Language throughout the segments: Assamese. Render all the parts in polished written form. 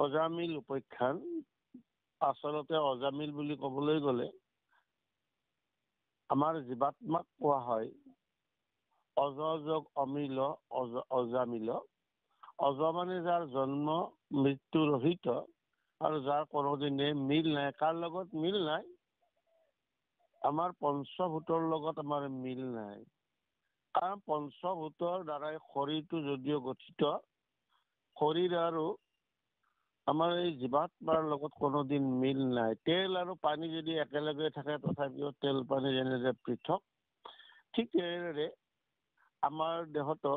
অজামিল উপাখ্যান আচলতে অজামিল বুলি ক'বলৈ গ'লে আমাৰ জীৱাত্মাক কোৱা হয় অজ যোগ অমিল অজামিল। অজ মানে যাৰ জন্ম মৃত্যু ৰহিত আৰু যাৰ কোনোদিনে মিল নাই। কাৰ লগত মিল নাই? আমাৰ পঞ্চভূতৰ লগত আমাৰ মিল নাই। কাৰণ পঞ্চভূতৰ দ্বাৰাই শৰীৰটো যদিও গঠিত, শৰীৰ আৰু আমাৰ এই জীৱাত্মাৰ লগত কোনোদিন মিল নাই। তেল আৰু পানী যদি একেলগে থাকে তথাপিও তেল পানী যেনেদৰে পৃথক, ঠিক তেনেদৰে আমাৰ দেহতো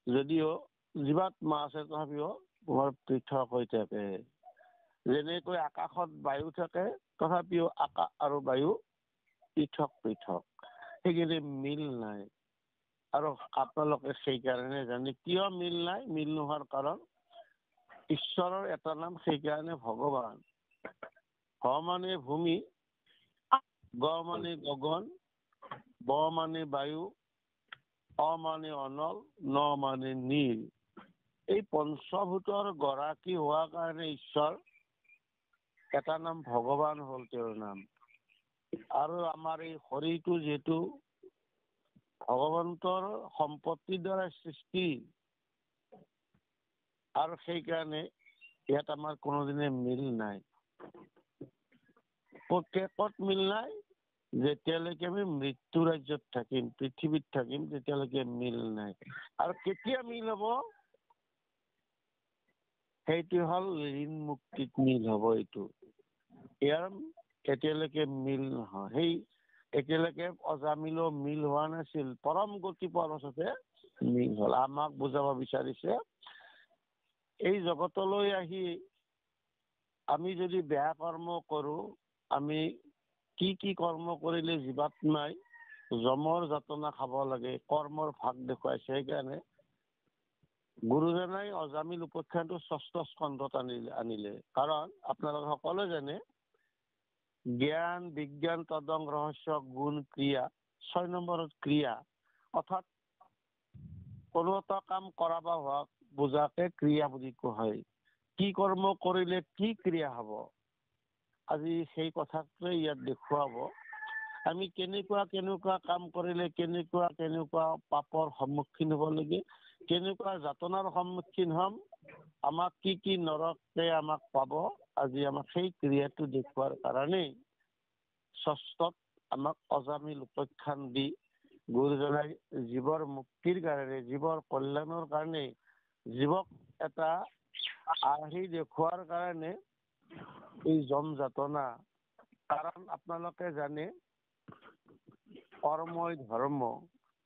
যদিও জীৱাত্মা আছে তথাপিও তোমাৰ পৃথক হৈ থাকে। যেনেকৈ আকাশত বায়ু থাকে তথাপিও আকাশ আৰু বায়ু পৃথক পৃথক, সেইখিনি মিল নাই। আৰু আপোনালোকে সেইকাৰণে জানে কিয় মিল নাই? মিল নোহোৱাৰ কাৰণ ঈশ্বৰৰ এটা নাম, সেইকাৰণে ভগৱান। ভ মানে ভূমি, গ মানে গগন, ব মানে বায়ু, অ মানে অনল, ন মানে নীল। এই পঞ্চভূতৰ গৰাকী হোৱাৰ কাৰণে ঈশ্বৰ, এটা নাম ভগৱান হ'ল তেওঁৰ নাম। আৰু আমাৰ এই শৰীৰটো যিহেতু ভগৱন্তৰ সম্পত্তিৰ দ্বাৰা সৃষ্টি, আৰু সেইকাৰণে ইয়াত আমাৰ কোনোদিনে মিল নাই। ক'ত মিল নাই? যেতিয়ালৈকে আমি মৃত্যু ৰাজ্যত থাকিম, পৃথিৱীত থাকিম, তেতিয়ালৈকে মিল নাই। আৰু কেতিয়া মিল হ'ব? সেইটো হ'ল ঋণ মুক্তিত মিল হ'ব। এইটো ইয়াৰ এতিয়ালৈকে মিল নহয়। সেই এতিয়ালৈকে অজামিলো মিল হোৱা নাছিল, পৰম গতি পৰচতে মিল হ'ল। আমাক বুজাব বিচাৰিছে এই জগতলৈ আহি আমি যদি বেয়া কৰ্ম কৰোঁ, আমি কি কি কৰ্ম কৰিলে জীৱাত্মাই যমৰ যাতনা খাব লাগে, কৰ্মৰ ভাগ দেখুৱাইছে। সেইকাৰণে গুৰুজনাই অজামিল উপাখ্যানটো ৬ষ্ঠ স্কন্ধত আনিলে। কাৰণ আপোনালোকে সকলোৱে জানে জ্ঞান, বিজ্ঞান, তদং, ৰহস্য, গুণ, ক্ৰিয়া, ৬ নম্বৰত ক্ৰিয়া, অৰ্থাৎ কোনো এটা কাম কৰা বা হোৱাক বুজাকে ক্ৰিয়া বুলি কোৱা হয়। কি কৰ্ম কৰিলে কি ক্ৰিয়া হ'ব, আজি সেই কথাটোৱে ইয়াত দেখুৱাব। আমি কেনেকুৱা কাম কৰিলে কেনেকুৱা পাপৰ সন্মুখীন হ'ব লাগে, কেনেকুৱা যাতনাৰ সন্মুখীন হ'ম, আমাক কি নৰকে আমাক পাব, আজি আমাক সেই ক্ৰিয়াটো দেখুৱাৰ কাৰণেই ৬ষ্ঠত আমাক অজামিল উপাখ্যান দি গুৰুজনাই জীৱৰ মুক্তিৰ কাৰণে, জীৱৰ কল্যাণৰ কাৰণে, জীৱক এটা আৰ্হি দেখুৱাৰ কাৰণে এই যম যাতনা। কাৰণ আপোনালোকে জানে কৰ্মই ধৰ্ম।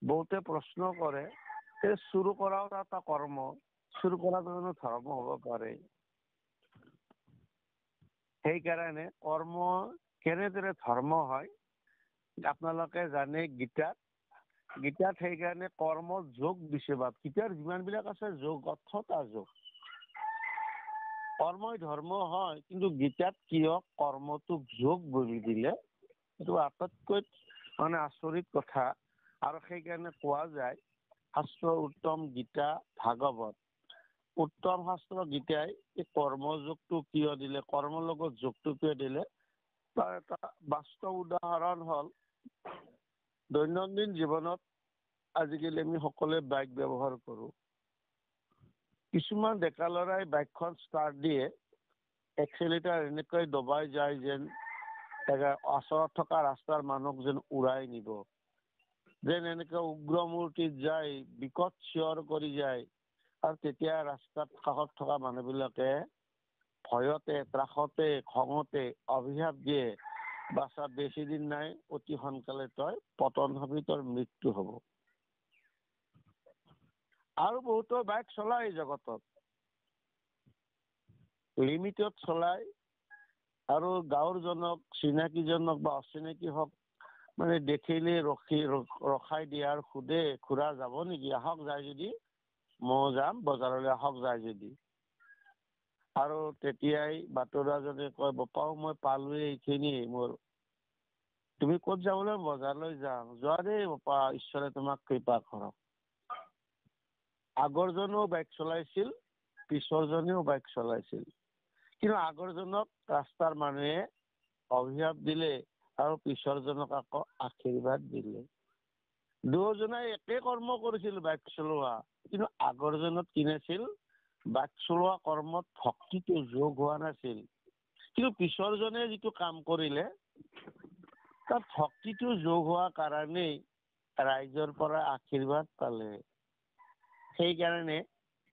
বহুতে প্ৰশ্ন কৰে যে চুৰ কৰাও এটা কৰ্ম, চুৰ কৰাটো জানো ধৰ্ম হ'ব পাৰে? সেইকাৰণে কৰ্ম কেনেদৰে ধৰ্ম হয় আপোনালোকে জানে গীতাত সেইকাৰণে কৰ্ম যোগ দিছে। গীতাৰ যিমানবিলাক আছে যোগ, অৰ্থতা যোগ। কৰ্মই ধৰ্ম হয়, কিন্তু গীতাত কিয় কৰ্মটোক যোগ বুলি দিলে, এইটো আটাইতকৈ আচৰিত কথা। আৰু সেইকাৰণে কোৱা যায় শাস্ত্ৰ উত্তম গীতা ভাগৱত, উত্তম শাস্ত্ৰ গীতাই এই কৰ্মযোগটো কিয় দিলে, কৰ্মৰ লগত যোগটো কিয় দিলে, তাৰ এটা বাস্তৱ উদাহৰণ হ'ল দৈনন্দিন জীৱনত আজিকালি আমি সকলোৱে বাইক ব্যৱহাৰ কৰোঁ। কিছুমান ডেকা ল'ৰাই বাইকখন ষ্টাৰ্ট দিয়ে, এক্সিলেটাৰ এনেকৈ দবাই যায় যেন ওচৰত থকা ৰাস্তাৰ মানুহক যেন উৰাই নিব, যেন এনেকৈ উগ্ৰমূৰ্তিত যায়, বিকট চিঞৰ কৰি যায়। আৰু তেতিয়া ৰাস্তাত কাষত থকা মানুহবিলাকে ভয়তে, ত্ৰাসতে, খঙতে অভিশাপ দিয়ে, বাছা বেছি দিন নাই, অতি সোনকালে তই পতন হবি, তোৰ মৃত্যু হ'ব। আৰু বহুতো বাইক চলাই এই জগতত, লিমিটত চলাই, আৰু গাঁৱৰজনক, চিনাকিজনক বা অচিনাকি হওক দেখিলে ৰখাই দিয়ে আৰু সোধে খুৰা যাব নেকি, আহক যায় যদি, ময়ো যাম বজাৰলৈ, আহক যায় যদি। আৰু তেতিয়াই বাটৰুৱাজনে কয় বপাও মই পালোৱে এইখিনিয়ে মোৰ, তুমি ক'ত যাবলৈ? বজাৰলৈ যাম। যোৱা দেই বপা, ঈশ্বৰে তোমাক কৃপা কৰক। আগৰজনো বাইক চলাইছিল, পিছৰজনেও বাইক চলাইছিল। কিন্তু আগৰজনক ৰাস্তাৰ মানুহে অভিশাপ দিলে আৰু পিছৰজনক আকৌ আশীৰ্বাদ দিলে। দুয়োজনাই একে কৰ্ম কৰিছিল বাইক চলোৱা, কিন্তু আগৰজনত কি নাছিল, বাইক চলোৱা কৰ্মত ভক্তিটো যোগ হোৱা নাছিল। কিন্তু পিছৰজনে যিটো কাম কৰিলে তাত ভক্তিটো যোগ হোৱাৰ কাৰণেই ৰাইজৰ পৰা আশীৰ্বাদ পালে। সেইকাৰণে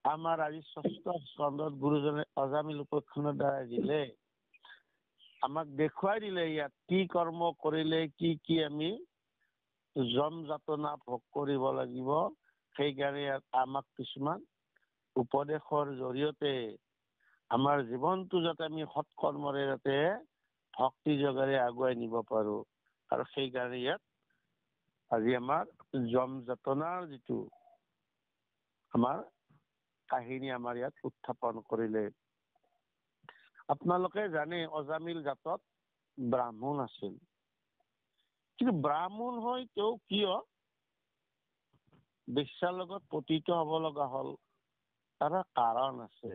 আমাৰ আজি ষষ্ঠ স্কন্ধত গুৰুজনে অজামিল উপাখ্যানৰ দ্বাৰা দিলে, আমাক দেখুৱাই দিলে ইয়াত কি কৰ্ম কৰিলে কি কি আমি যম যাতনা ভোগ কৰিব লাগিব। সেইকাৰণে ইয়াত আমাক কিছুমান উপদেশৰ জৰিয়তে আমাৰ জীৱনটো যাতে আমি সৎকৰ্মৰে যাতে ভক্তি যোগেৰে আগুৱাই নিব পাৰো। আৰু সেইকাৰণে ইয়াত আজি আমাৰ যম যাতনাৰ যিটো আমাৰ কাহিনী আমাৰ ইয়াত উত্থাপন কৰিলে। আপোনালোকে জানে অজামিল জাতত ব্ৰাহ্মণ আছিল। কিন্তু ব্ৰাহ্মণ হৈ তেওঁ কিয় বেশ্যাৰ লগত পতিত হব লগা হ'ল, তাৰ কাৰণ আছে।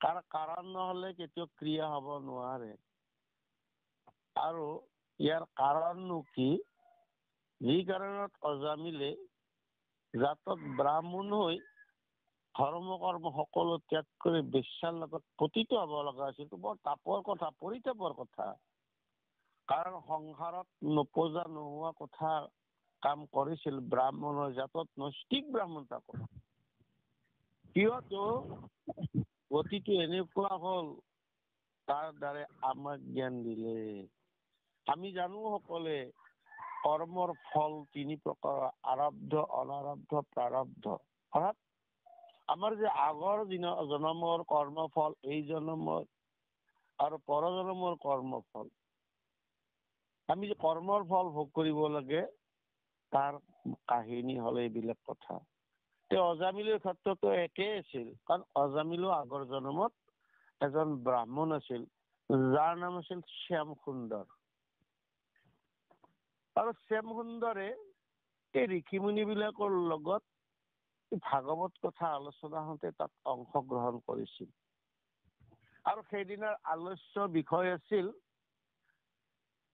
তাৰ কাৰণ নহলে কেতিয়াও ক্ৰিয়া হব নোৱাৰে। আৰু ইয়াৰ কাৰণনো কি, যি কাৰণত অজামিলে জাতত ব্ৰাহ্মণ হৈ ধৰ্ম কৰ্ম সকলো ত্যাগ কৰি বেশ্যাৰ লগত পতিত হব লগা আছিল, এইটো বৰ তাপৰ কথা, পৰিতাপৰ কথা। কাৰণ সংসাৰত নোপোজা নোহোৱা কথা কাম কৰিছিল ব্ৰাহ্মণৰ জাতত নৈষ্ঠিক ব্ৰাহ্মণ তাকো। কিয়তো গতিটো এনেকুৱা হ'ল, তাৰ দ্বাৰা আমাক জ্ঞান দিলে। আমি জানো সকলোৱে কৰ্মৰ ফল তিনি প্ৰকাৰৰ, আৰব্ধ, অনাৰব্ধ, প্ৰাৰব্ধ। অৰ্থাৎ আমাৰ যে আগৰ জনমৰ কৰ্মফল, এই জনমৰ আৰু পৰজনমৰ কৰ্মফল। আমি যে কৰ্মৰ ফল ভোগ কৰিব লাগে, তাৰ কাহিনী হল এইবিলাক কথা। তেওঁ অজামিলৰ ক্ষেত্ৰতো একেই আছিল, কাৰণ অজামিলো আগৰ জনমত এজন ব্ৰাহ্মণ আছিল, যাৰ নাম আছিল শ্যাম সুন্দৰ। আৰু শ্যাম সুন্দৰে এই ঋষিমুনি বিলাকৰ লগত ভাগৱত কথা আলোচনা হওঁতে তাত অংশগ্ৰহণ কৰিছিল। আৰু সেইদিনাৰ আলোচ্য বিষয় আছিল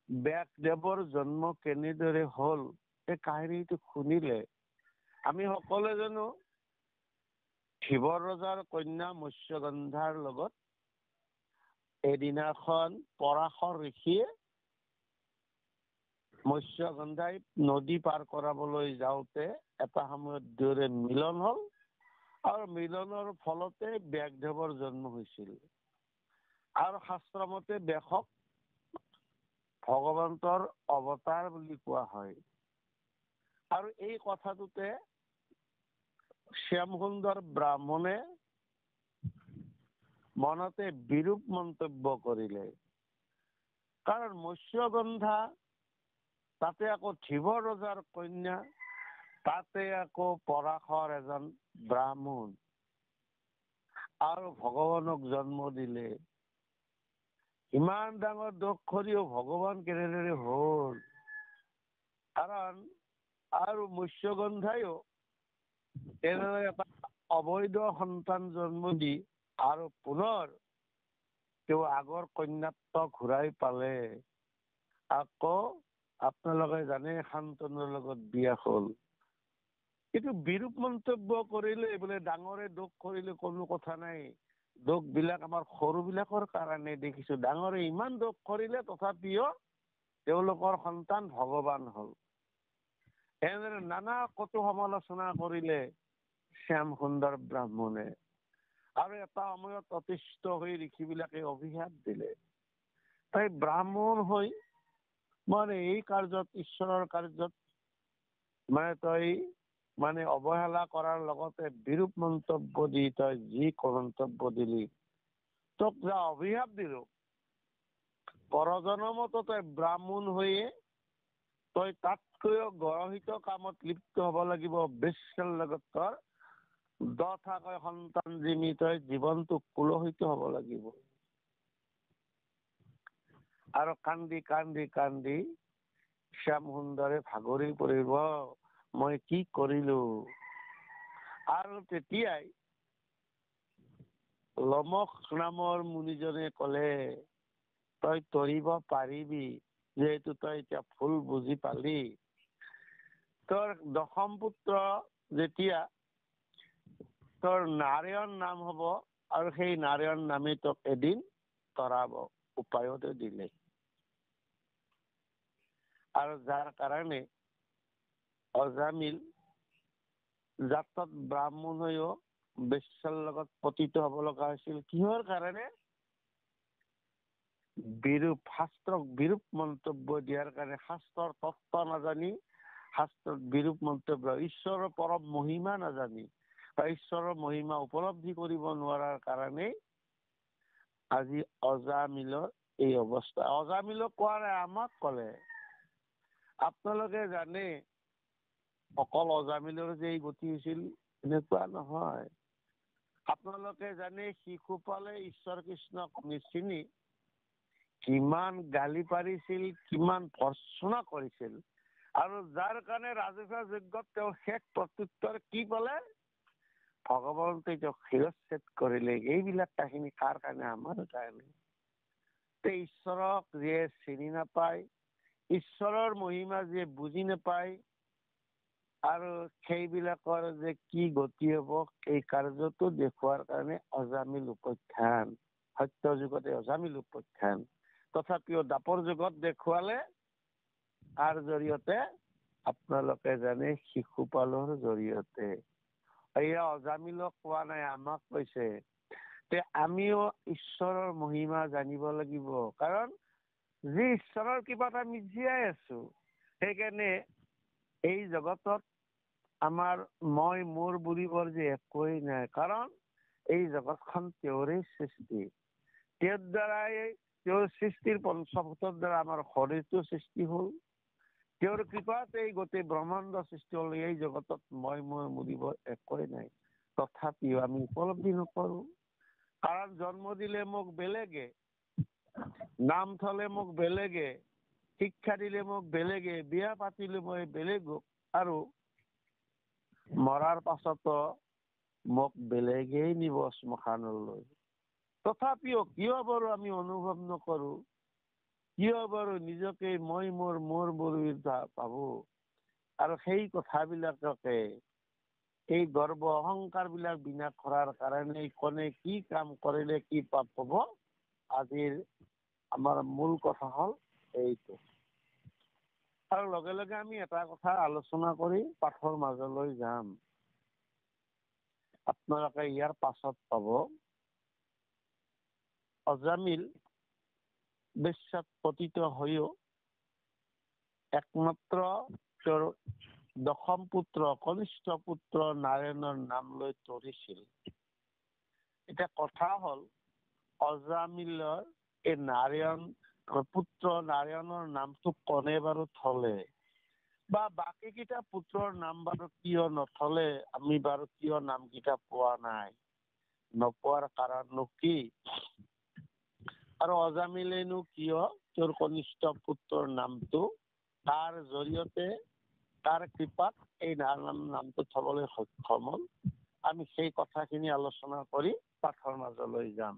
ব্যাসদেৱৰ জন্ম কেনেদৰে হল। এই কাহিনীটো শুনিলে আমি সকলোৱে জানো ধীবৰ ৰজাৰ কন্যা মৎস্যগন্ধাৰ লগত এদিনাখন পৰাশৰ ঋষিয়ে মৎস্যগন্ধাই নদী পাৰ কৰাবলৈ যাওঁতে এটা সময়ত দুয়োৰে মিলন হল, আৰু মিলনৰ ফলতে ব্যাসদেৱৰ জন্ম হৈছিল। আৰু শাস্ত্ৰ মতে ব্যাসক ভগৱন্তৰ অৱতাৰ বুলি কোৱা হয়। আৰু এই কথাটোতে শ্যাম সুন্দৰ ব্ৰাহ্মণে মনতে বিৰূপ মন্তব্য কৰিলে। কাৰণ মৎস্যগন্ধা, তাতে আকৌ ধীবৰ ৰজাৰ কন্যা, তাতে আকৌ পৰাশৰ এজন ব্ৰাহ্মণ, আৰু ভগৱানক জন্ম দিলে। ইমান ডাঙৰ দোষ কৰিও ভগৱান কেনেদৰে হল? কাৰণ আৰু মৎস্যগন্ধাইও তেনেদৰে এটা অবৈধ সন্তান জন্ম দি আৰু পুনৰ তেওঁ আগৰ কন্যাত্ব ঘূৰাই পালে। আকৌ আপোনালোকে জানে শান্তনুৰ লগত বিয়া হ'ল। এইটো বিৰূপ মন্তব্য কৰিলে, বোলে ডাঙৰে দোষ কৰিলে কোনো কথা নাই। দোষ বিলাক আমাৰ সৰু বিলাকৰ কাৰণে দেখিছো, ডাঙৰে ইমান দোষ কৰিলে তথাপিও তেওঁলোকৰ সন্তান ভগৱান হল। এনেদৰে নানা কটু সমালোচনা কৰিলে শ্যাম সুন্দৰ ব্ৰাহ্মণে। আৰু এটা সময়ত অতিষ্ঠ হৈ ঋষি বিলাকে অভিশাপ দিলে, তাই ব্ৰাহ্মণ হৈ মানে এই কাৰ্যত, ঈশ্বৰৰ কাৰ্যত তই অৱহেলা কৰাৰ লগতে বিৰূপ মন্তব্য দি তই যি মন্তব্য দিলি, তোক যা অভিশাপ দিলো, পৰজনমতো তই ব্ৰাহ্মণ হৈয়ে তই তাতকৈও গৰহিত কামত লিপ্ত হব লাগিব। বেশ্যাৰ লগত তোৰ দথাকৈ সন্তান জিমি তই জীৱনটো কুলহিত হব লাগিব। আৰু কান্দি কান্দি কান্দি শ্যাম সুন্দৰে ভাগৰি পৰিব, মই কি কৰিলো। আৰু তেতিয়াই লমক নামৰ মুনিজনে কলে, তই তৰিব পাৰিবি, যিহেতু তই এতিয়া ভুল বুজি পালি। তোৰ দশম পুত্ৰ যেতিয়া তোৰ নাৰায়ণ নাম হব, আৰু সেই নাৰায়ণ নামে তোক এদিন তৰাব, উপায়তো দিলে। আৰু যাৰ কাৰণে অজামিল জাতত ব্ৰাহ্মণ হৈও বেশ্যাৰ লগত পতিত হব লগা হৈছিল। কিহৰ কাৰণে? শাস্ত্ৰক বিৰূপ মন্তব্য দিয়াৰ কাৰণে। শাস্ত্ৰৰ তত্ত্ব নাজানি, শাস্ত্ৰত বিৰূপ মন্তব্য, ঈশ্বৰৰ পৰম মহিমা নাজানি বা ঈশ্বৰৰ মহিমা উপলব্ধি কৰিব নোৱাৰাৰ কাৰণেই আজি অজামিলৰ এই অৱস্থা। অজামিলক কোৱা নাই, আমাক কলে। আপোনালোকে জানে অকল অজামিলৰ যে এই গতি হৈছিল এনেকুৱা নহয়। আপোনালোকে জানে শিশুপালে ঈশ্বৰ কৃষ্ণক নিচিনি কিমান গালি পাৰিছিল, কিমান ভৰ্ৎসনা কৰিছিল, আৰু যাৰ কাৰণে ৰাজহুৱা যজ্ঞত তেওঁ শেষ প্ৰত্যুত্তৰ কি পালে? ভগৱন্তই তেওঁক শিৰচ্ছেদ কৰিলে। এইবিলাক কাহিনী কাৰ কাৰণে? আমাৰ কাৰণে। ঈশ্বৰক যিয়ে চিনি নাপায়, ঈশ্বৰৰ মহিমা যিয়ে বুজি নাপায়, আৰু সেইবিলাকৰ যে কি গতি হব, এই কাৰ্যটো দেখুৱাৰ কাৰণে অজামিল উপাখ্যান। সত্য যুগতে অজামিল উপাখ্যান। তথাপিও দাপৰ যুগত দেখুৱালে কাৰ জৰিয়তে? আপোনালোকে জানে শিশুপালৰ জৰিয়তে। এয়া অজামিলক কোৱা নাই, আমাক কৈছে। আমিও ঈশ্বৰৰ মহিমা জানিব লাগিব, কাৰণ যি ঈশ্বৰৰ কৃপাত আমি জীয়াই আছো। সেইকাৰণে এই জগতত আমাৰ মই মোৰ বুলিবৰ যে একোৱেই নাই, কাৰণ এই জগতখন তেওঁৰে সৃষ্টি। তেওঁৰ দ্বাৰাই, তেওঁৰ সৃষ্টিৰ পঞ্চভূতৰ দ্বাৰা আমাৰ শৰীৰটো সৃষ্টি হল। তেওঁৰ কৃপাত এই গোটেই ব্ৰহ্মাণ্ড সৃষ্টি হল। এই জগতত মই মোৰ বুলিবৰ একোৱেই নাই। তথাপিও আমি উপলব্ধি নকৰো, কাৰণ জন্ম দিলে মোক বেলেগে, নাম থলে মোক বেলেগে, শিক্ষা দিলে মোক বেলেগে, বিয়া পাতিলে মই বেলেগক, আৰু মৰাৰ পাছতো মোক বেলেগেই নিব শ্মশানলৈ। তথাপিও কিয় বাৰু আমি অনুভৱ নকৰো? কিয় বাৰু নিজকে মই মোৰ বুলি ভাবো? আৰু সেই কথাবিলাককে, এই গৰ্ব অহংকাৰ বিলাক বিনাশ কৰাৰ কাৰণে কোনে কি কাম কৰিলে কি পাপ হব, আজিৰ আমাৰ মূল কথা হল এইটো। আৰু লগে লগে আমি এটা কথা আলোচনা কৰি পাঠৰ মাজলৈ যাম। আপোনালোকে ইয়াৰ পাছত পাব, অজামিল বেশ্যাত পতিত হৈও একমাত্ৰ তেওঁৰ দশম পুত্ৰ, কনিষ্ঠ পুত্ৰ নাৰায়ণৰ নাম লৈ তৰিছিল। এতিয়া কথা হল, অজামিলৰ এই নাৰায়ণ পুত্ৰ নাৰায়ণৰ নামটো কোনে বাৰু থলে, বা বাকী কেইটা পুত্ৰৰ নাম বাৰু কিয় নথলে? আমি বাৰু কিয় নাম কেইটা পোৱা নাই? নোপোৱাৰ কাৰণনো কি? আৰু অজামিলেনো কিয় তেওঁৰ কনিষ্ঠ পুত্ৰৰ নামটো তাৰ জৰিয়তে, তাৰ কৃপাত এই নামটো থবলৈ সক্ষম হল? আমি সেই কথাখিনি আলোচনা কৰি পাঠৰ মাজলৈ যাম।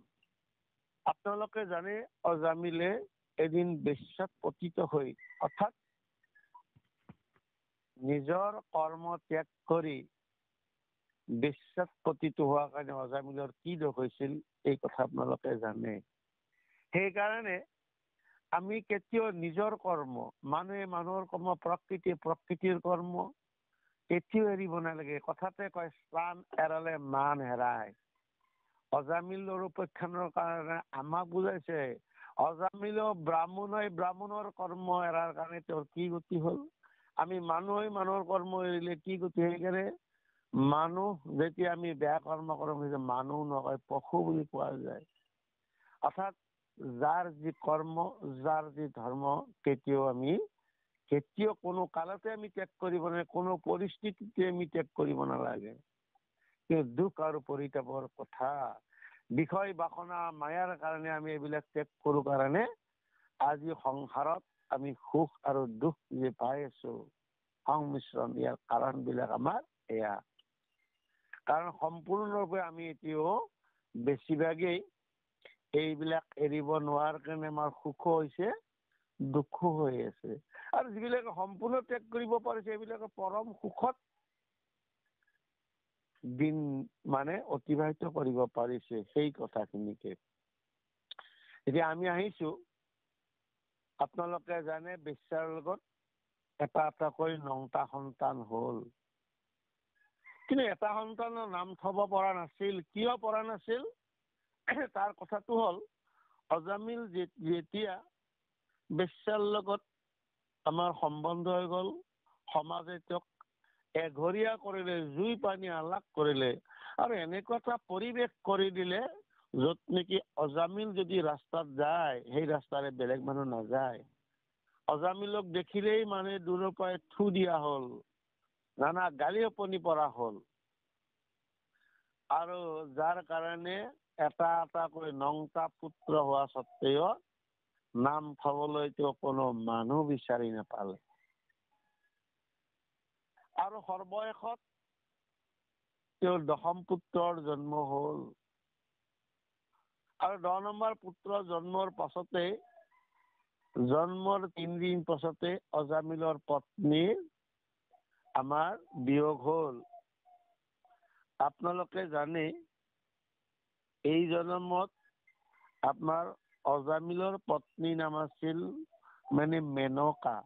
আপোনালোকে জানে অজামিলে এদিন বেশ্যাত পতিত হৈ, অৰ্থাৎ নিজৰ কৰ্ম ত্যাগ কৰি বেশ্যাত পতিত হোৱাৰ কাৰণে অজামিলৰ কি দোষ হৈছিল, এই কথা আপোনালোকে জানে। সেইকাৰণে আমি কেতিয়াও নিজৰ কৰ্ম, মানুহে মানুহৰ কৰ্ম, প্ৰকৃতিৰ কৰ্ম কেতিয়াও এৰিব নালাগে। কথাতে কয়, স্থান এৰালে মান হেৰায়। অজামিলৰ উপাখ্যানৰ কাৰণে আমাক বুজাইছে, অজামিলো ব্ৰাহ্মণ হৈ ব্ৰাহ্মণৰ কৰ্ম এৰাৰ কাৰণে তেওঁৰ কি গতি হল। আমি মানুহ হৈ মানুহৰ কৰ্ম এৰিলে কি গতি? সেইকাৰণে মানুহ যেতিয়া আমি বেয়া কৰ্ম কৰো, মানুহ নকয় পশু বুলি কোৱা যায়। অৰ্থাৎ যাৰ যি কৰ্ম, যাৰ যি ধৰ্ম, কেতিয়াও কোনো কালতে আমি ত্যাগ কৰিব নালাগে, কোনো পৰিস্থিতিতে আমি ত্যাগ কৰিব নালাগে। কিন্তু দুখ আৰু পৰিতাপৰ কথা, বিষয় বাসনা মায়াৰ কাৰণে আমি এইবিলাক ত্যাগ কৰো কাৰণে আজি সংসাৰত আমি সুখ আৰু দুখ যে পাই আছো, সংমিশ্ৰণ, ইয়াৰ কাৰণ বিলাক আমাৰ এয়া। কাৰণ সম্পূৰ্ণৰূপে আমি এতিয়াও বেছিভাগেই এইবিলাক এৰিব নোৱাৰাৰ কাৰণে আমাৰ সুখো হৈছে, দুখো হৈ আছে। আৰু যিবিলাকে সম্পূৰ্ণ ত্যাগ কৰিব পাৰিছে সেইবিলাকে পৰম সুখত দিন মানে অতিবাহিত কৰিব পাৰিছে সেই কথাখিনিকে। এতিয়া আমি আহিছো, আপোনালোকে জানে বেশ্যাৰ লগত এটা এটাকৈ 9টা সন্তান হ'ল। কিন্তু এটা সন্তানৰ নাম থব পৰা নাছিল। কিয় পৰা নাছিল? তাৰ কথাটো হ'ল, অজামিল যেতিয়া বেশ্যাৰ লগত আমাৰ সম্বন্ধ হৈ গ'ল, সমাজে তেওঁক এঘৰীয়া কৰিলে, জুই পানী আলাক কৰিলে, আৰু এনেকুৱা এটা পৰিৱেশ কৰি দিলে য'ত নেকি অজামিল যদি ৰাস্তাত যায়, সেই ৰাস্তাৰে বেলেগ মানুহ নাযায়। অজামিলক দেখিলেই মানে দূৰৰ পৰাই থু দিয়া হ'ল, নানা গালি শপনি পৰা হ'ল। আৰু যাৰ কাৰণে এটা এটাকৈ 9টা পুত্ৰ হোৱা স্বত্তেও নাম থবলৈ তেওঁ কোনো মানুহ বিচাৰি নাপালে। আৰু সৰ্বশেষত তেওঁৰ 10ম পুত্ৰৰ জন্ম হ'ল। আৰু 10 নম্বৰ পুত্ৰ জন্মৰ পাছতে, জন্মৰ 3 দিন পাছতে অজামিলৰ পত্নীৰ আমাৰ বিয়োগ হ'ল। আপোনালোকে জানে এই জন্মত আপোনাৰ অজামিলৰ পত্নীৰ নাম আছিল মানে মেনকা।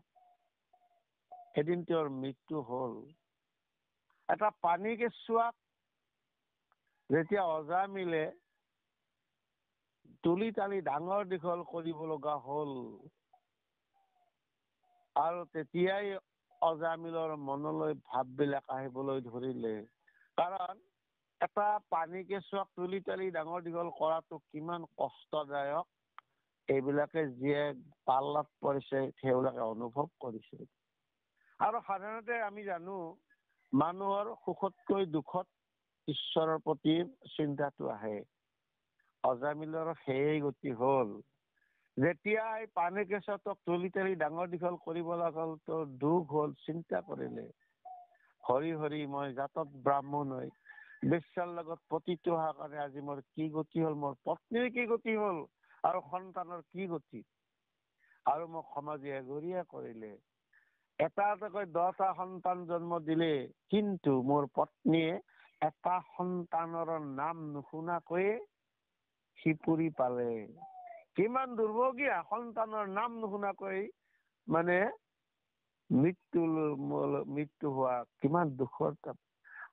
এদিন তেওঁৰ মৃত্যু হ'ল। এটা পানী কেঁচুৱাক যেতিয়া অজামিলে তুলি তালি ডাঙৰ দীঘল কৰিব লগা হ'ল, আৰু তেতিয়াই অজামিলৰ মনলৈ ভাববিলাক আহিবলৈ ধৰিলে। কাৰণ এটা পানী কেঁচুৱাক তুলি তালি ডাঙৰ দীঘল কৰাটো কিমান কষ্টদায়ক, এইবিলাকে যিয়ে পাল্লাত পৰিছে তেওঁলোকে অনুভৱ কৰিছে। আৰু সাধাৰণতে আমি জানো, মানুহৰ সুখতকৈ দুখত ঈশ্বৰৰ প্ৰতি চিন্তাটো আহে। অজামিলৰ সেই গতি হ'ল। যেতিয়া এই পানী কেঁচুৱাটোক তুলি তালি ডাঙৰ দীঘল কৰিব লগা হ'ল, তো দুখ হ'ল, চিন্তা কৰিলে, হৰি হৰি মই জাতত ব্ৰাহ্মণ হৈ বেশ্যাৰ লগত পতিত হোৱাৰ কাৰণে আজি মোৰ কি গতি হ'ল, মোৰ পত্নীৰ কি গতি হ'ল, আৰু সন্তানৰ কি গতি, আৰু মোক সমাজে এঘৰীয়া কৰিলে। এটা এটাকৈ 10টা সন্তান জন্ম দিলে, কিন্তু মোৰ পত্নীয়ে এটা সন্তানৰ নাম নুশুনাকৈয়ে সিপুৰি পালে। কিমান দুৰ্ভগীয়া, সন্তানৰ নাম নুশুনাকৈ মানে মৃত্যু হোৱা কিমান দুখৰ কথা।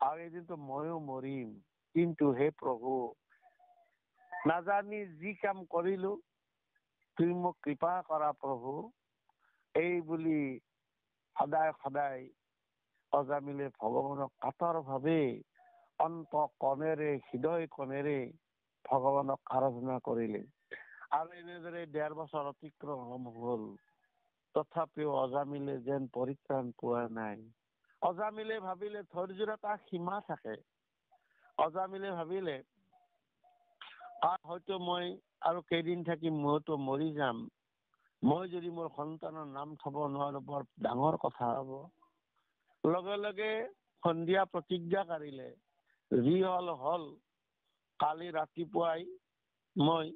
আৰু এদিনতো ময়ো মৰিম, কিন্তু হে প্ৰভু, নাজানি যি কাম কৰিলো, তুমি মোক কৃপা কৰা প্ৰভু, এই বুলি সদায় সদায় অজামিলে ভগৱানক কাতৰ ভাৱে অন্ত কণেৰে, হৃদয় কণেৰে ভগৱানক আৰাধনা কৰিলে। আৰু এনেদৰে 1.5 বছৰ অতিক্ৰম হ'ল, তথাপিও অজামিলে যেন পৰিত্ৰাণ পোৱা নাই। অজামিলে ভাবিলে, ধৈৰ্য্যৰ এটা সীমা থাকে। অজামিলে ভাবিলে, হয়তো মই আৰু কেইদিন থাকি মইতো মৰি যাম, মই যদি মোৰ সন্তানৰ নাম থব নোৱাৰো, বৰ ডাঙৰ কথা হ'ব। লগে লগে সন্ধিয়া প্ৰতিজ্ঞা কাঢ়িলে, যি হ'ল হ'ল, কালি ৰাতিপুৱাই মই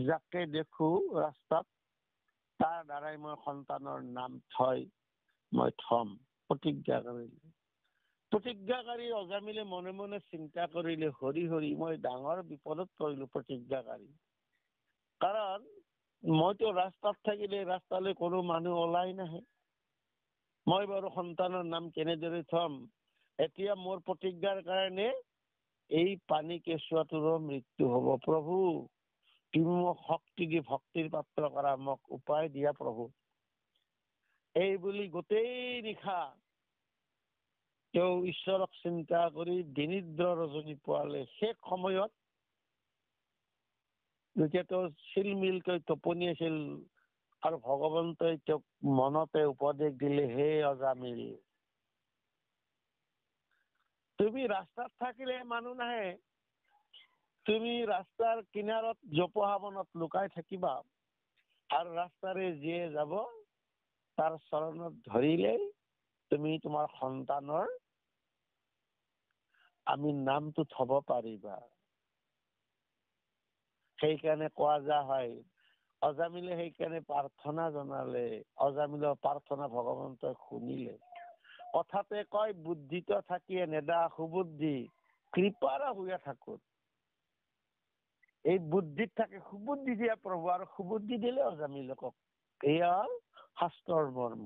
যাকে দেখো ৰাস্তাত, তাৰ দ্বাৰাই মই সন্তানৰ নাম মই থম, প্ৰতিজ্ঞা কৰিলে। প্ৰতিজ্ঞাকাৰী অজামিলে মনে মনে চিন্তা কৰিলে, হৰি হৰি মই ডাঙৰ বিপদত পৰিলো প্ৰতিজ্ঞাকাৰী। কাৰণ মইতো ৰাস্তাত থাকিলে ৰাস্তালৈ কোনো মানুহ ওলাই নাহে, মই বাৰু সন্তানৰ নাম কেনেদৰে থম? এতিয়া মোৰ প্ৰতিজ্ঞাৰ কাৰণে এই পানী কেঁচুৱাটোৰো মৃত্যু হ'ব। প্ৰভু, তুমি মোক শক্তি দি ভক্তিৰ পাত্ৰ কৰা, মোক উপায় দিয়া প্ৰভু। এই বুলি গোটেই নিশা তেওঁ ঈশ্বৰক চিন্তা কৰি দিনিদ্ৰ ৰজনী পোৱালে। শেষ সময়ত যেতিয়া তেওঁ চিলমিলকৈ টোপনি আছিল, আৰু ভগৱন্তই তেওঁক মনতে উপদেশ দিলে, হে অজামিল, তুমি ৰাস্তাত থাকিলে মানুহ নাহে, তুমি ৰাস্তাৰ কিনাৰত জোপোহাবনত লুকাই থাকিবা, আৰু ৰাস্তাৰে যিয়ে যাব তাৰ চৰণত ধৰিলেই তুমি তোমাৰ সন্তানৰ আমি নামটো থব পাৰিবা। সেইকাৰণে কোৱা যা হয়, অজামিলে সেইকাৰণে প্ৰাৰ্থনা জনালে, অজামিলৰ প্ৰাৰ্থনা ভগৱন্তই শুনিলে। কথাতে কয় বুদ্ধিত থাকিয়ে নেদা সুবুদ্ধি, কৃপাৰ শুয়ে থাকো। এই বুদ্ধিত থাকে সুবুদ্ধি দিয়া প্ৰভু, আৰু সুবুদ্ধি দিলে অজামিলকক। এয়া হ'ল শাস্ত্ৰৰ মৰ্ম।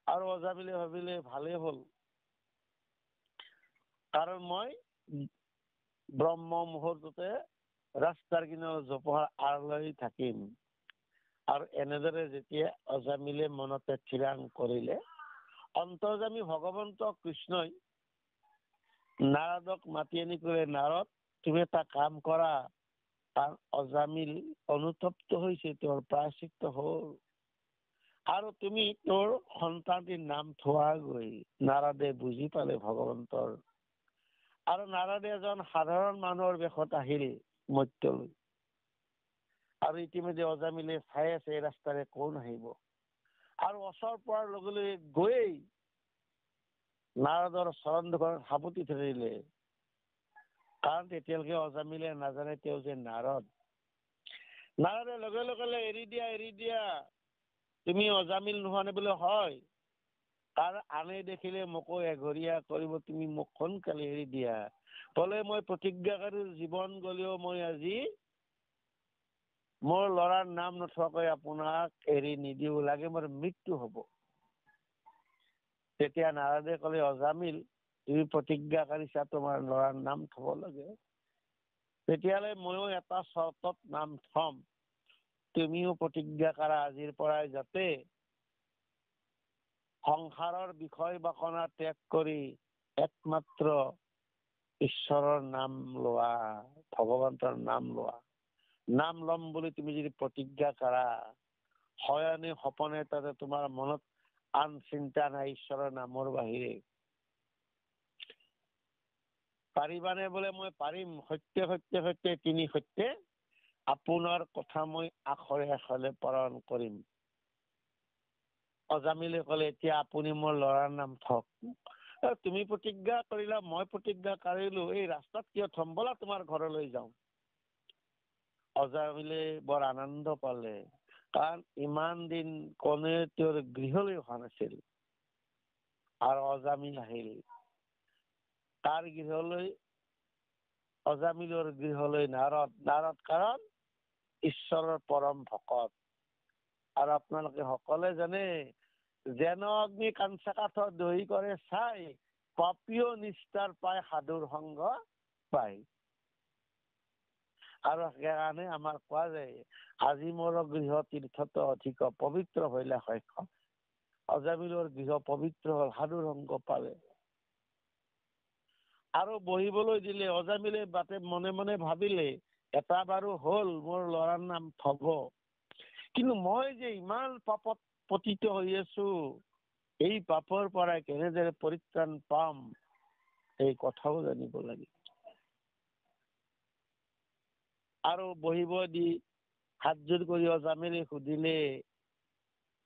আৰু অজামিলে ভাবিলে ভালেই হ'ল, কাৰণ মই ব্ৰহ্ম মুহূৰ্ততে ৰাস্তাৰ কিনাৰত জোপোহাৰ আঁৰ লৈ থাকিম। আৰু এনেদৰে যেতিয়া অজামিলে মনতে থিৰাং কৰিলে, অন্তৰ্যামী ভগৱন্ত কৃষ্ণই নাৰদক মাতি আনি ক'লে, নাৰদ তুমি এটা কাম কৰা, তাৰ অজামিল অনুতপ্ত হৈছে, তেওঁৰ প্ৰায়শ্চিত্ত হ'ল, আৰু তুমি তোৰ সন্তানটিৰ নাম থোৱাগৈ। নাৰদে বুজি পালে ভগৱন্তৰ, আৰু নাৰদে এজন সাধাৰণ মানুহৰ বেশত আহিল মৰ্ত্যলৈ। আৰু ইতিমধ্যে অজামিলে চাই আছে এই ৰাস্তাৰে কোন আহিব, আৰু ওচৰ পোৱাৰ লগে লগে গৈয়েই নাৰদৰ চৰণ দুখনত সাৱটি ধৰিলে। কাৰণ তেতিয়ালৈকে অজামিলে নাজানে তেওঁ যে নাৰদ। নাৰদে লগে লগে ক'লে, এৰি দিয়া, এৰি দিয়া, তুমি অজামিল নোহোৱা নে? বোলে হয়। তাৰ আনে দেখিলে মোকো এঘৰীয়া কৰিব, তুমি মোক সোনকালে এৰি দিয়া। বোলে মই প্ৰতিজ্ঞাকাৰী জীৱন গলেও মই আজি মোৰ ল'ৰাৰ নাম নথোৱাকৈ আপোনাক এৰি নিদিও, লাগে মোৰ মৃত্যু হব। তেতিয়া নাৰদে ক'লে, অজামিল তুমি প্ৰতিজ্ঞা কৰিছা তোমাৰ ল'ৰাৰ নাম থব লাগে, তেতিয়াহ'লে ময়ো এটা চৰ্তত নাম থম, তুমিও প্ৰতিজ্ঞা কৰা আজিৰ পৰাই যাতে সংসাৰৰ বিষয় বাসনা ত্যাগ কৰি একমাত্ৰ ঈশ্বৰৰ নাম লোৱা, ভগৱন্তৰ নাম লোৱা। নাম লম বুলি তুমি যদি প্ৰতিজ্ঞা কৰা, শয়নে সপনে তাতে তোমাৰ মনত আন চিন্তা নাই ঈশ্বৰৰ নামৰ বাহিৰে। পাৰিবানে? বোলে মই পাৰিম, সত্য সত্য সত্য তিনি সত্য, আপোনাৰ কথা মই আখৰে আখৰে পালন কৰিম। অজামিলে ক'লে, এতিয়া আপুনি মোৰ ল'ৰাৰ নাম থওক। তুমি প্ৰতিজ্ঞা কৰিলা, মই প্ৰতিজ্ঞা কৰিলো, এই ৰাস্তাত কিয় থম, ব'লা তোমাৰ ঘৰলৈ যাওঁ। অজামিলে বৰ আনন্দ পালে, কাৰণ ইমান দিন কোনে তেওঁৰ গৃহলৈ অহা নাছিল, আৰু অজামিল আহিল। তাৰ গৃহলৈ, অজামিলৰ গৃহলৈ নাৰদ, নাৰদ কাৰণ ঈশ্বৰৰ পৰম ভকত। আৰু আপোনালোকে সকলোৱে জানে, যেন অগ্নি কাঞ্চা কাঠৰ দহি কৰে ছাই, পাপীয় নিষ্ঠাৰ পায় সাধুৰ সংগ পায়। আৰু সেইকাৰণে আমাৰ কোৱা যায়, আজি মোৰ গৃহ তীৰ্থত অধিক পবিত্ৰ হইলা সক্ষম। অজামিলৰ গৃহ পবিত্ৰ হল, সাধুৰ সংগ পালে। আৰু বহিবলৈ দিলে। অজামিলে বাটে মনে মনে ভাবিলে, এটা বাৰু হ'ল, মোৰ ল'ৰাৰ নাম থব, কিন্তু মই যে ইমান পাপত পতিত হৈ আছো, এই পাপৰ পৰা কেনেদৰে পৰিত্ৰাণ পাম, এই কথাও জানিব লাগে। আৰু বহিব দি হাতযোৰ কৰি অজামিলে সুধিলে,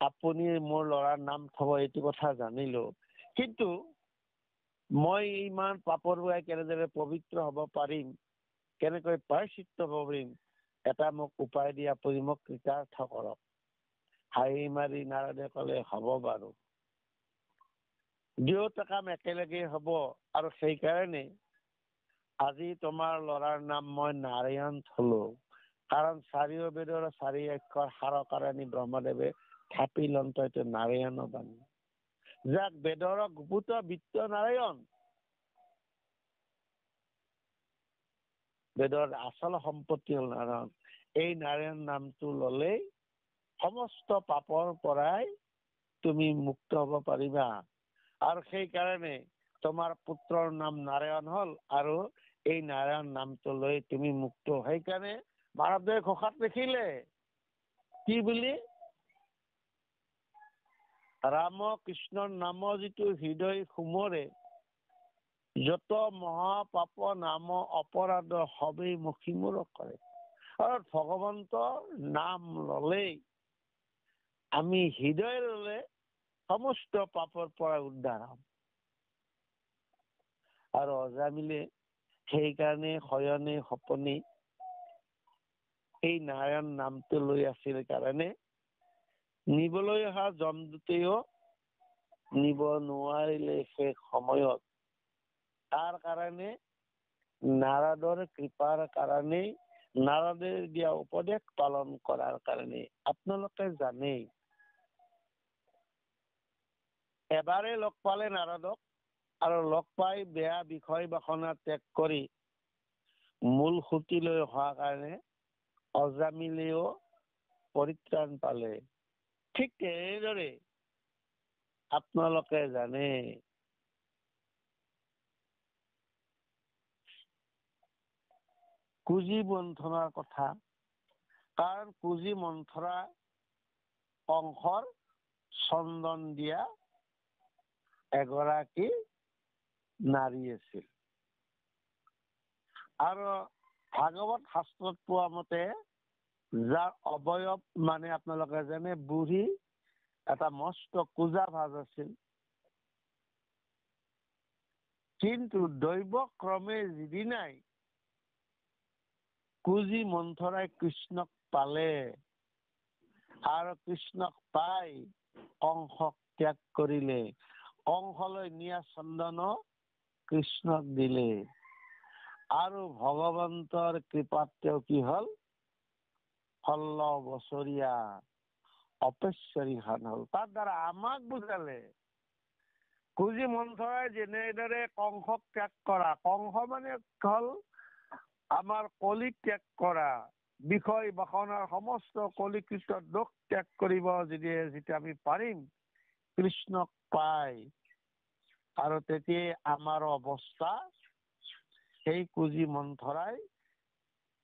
আপুনি মোৰ ল'ৰাৰ নাম থব, এইটো কথা জানিলো, কিন্তু মই ইমান পাপৰ পৰা কেনেদৰে পবিত্ৰ হব পাৰিম, কেনেকৈ প্ৰায়শ্চিত্ত হব পাৰিম, এটা মোক উপায় দি আপুনি মোক কৃতাৰ্থ কৰক। হাঁহি মাৰি নাৰদে ক'লে, হ'ব বাৰু, দুয়োটা কাম একেলগে হব, আৰু সেইকাৰণে আজি তোমাৰ ল'ৰাৰ নাম মই নাৰায়ণ থলো, কাৰণ চাৰিও বেদৰ চাৰি অক্ষৰ সাৰকাৰণী ব্ৰহ্মদেৱে থাপিল অন্তইটো নাৰায়ণ বাণী, যাক বেদৰ গুপুত বিত্ত নাৰায়ণ। বেদৰ আচল সম্পত্তি হল নাৰায়ণ। এই নাৰায়ণ নামটো ললেই সমস্ত পাপৰ পৰাই তুমি মুক্ত হব পাৰিবা, আৰু সেইকাৰণে তোমাৰ পুত্ৰৰ নাম নাৰায়ণ হল, আৰু এই নাৰায়ণ নামটো লৈ তুমি মুক্ত। সেইকাৰণে মাধৱদেৱে ঘোষাত লিখিলে, কি বুলি? ৰাম কৃষ্ণৰ নাম যিটো হৃদয় সুমৰে, যত মহাপাপ নাম অপৰাধ সবেই মষিমূৰ কৰে। আৰু ভগৱন্তৰ নাম ললেই, আমি হৃদয় ললে সমস্ত পাপৰ পৰা উদ্ধাৰ হম। আৰু অজামিলে সেইকাৰণে শয়নে সপনে এই নাৰায়ণ নামটো লৈ আছিল কাৰণে নিবলৈ অহা যমদূতেও নিব নোৱাৰিলে শেষ সময়ত। তাৰ কাৰণে নাৰদৰ কৃপাৰ কাৰণেই, নাৰদে দিয়া উপদেশ পালন কৰাৰ কাৰণে। আপোনালোকে জানেই, এবাৰে লগ পালে নাৰদক, আৰু লগ পাই বেয়া বিষয় বাসনা ত্যাগ কৰি মূল সুঁতিলৈ অহা কাৰণে অজামিলেও পৰিত্ৰাণ পালে। ঠিক তেনেদৰে আপোনালোকে জানে, কুজি মন্থনৰ কথা। কাৰণ কুজি মন্থৰা কংসৰ চন্দন দিয়া এগৰাকী নাৰী আছিল। আৰু ভাগৱত শাস্ত্ৰত পোৱা মতে যাৰ অৱয়ব মানে আপোনালোকে জানে বুঢ়ী এটা মস্ত কুজা ভাজ আছিল। কিন্তু দৈৱ ক্ৰমে যিদিনাই কুজি মন্থৰাই কৃষ্ণক পালে আৰু কৃষ্ণক পাই কংসক ত্যাগ কৰিলে, কংসলৈ নিয়া চন্দন কৃষ্ণক দিলে, আৰু ভগৱন্তৰ কৃপাত তেওঁ কি হল, 16 বছৰীয়া অপশ্বৰী হান হল। তাৰ দ্বাৰা আমাক বুজালে, কুজি মন্থৰাই যেনেদৰে কংসক ত্যাগ কৰা, কংস মানে হল আমাৰ কলিক ত্যাগ কৰা, বিষয় বাসনাৰ সমস্ত কলিকৃত দোষ ত্যাগ কৰিব যেতিয়া আমি পাৰিম কৃষ্ণক পাই, আৰু তেতিয়াই আমাৰ অৱস্থা সেই কুজি মন্থৰাই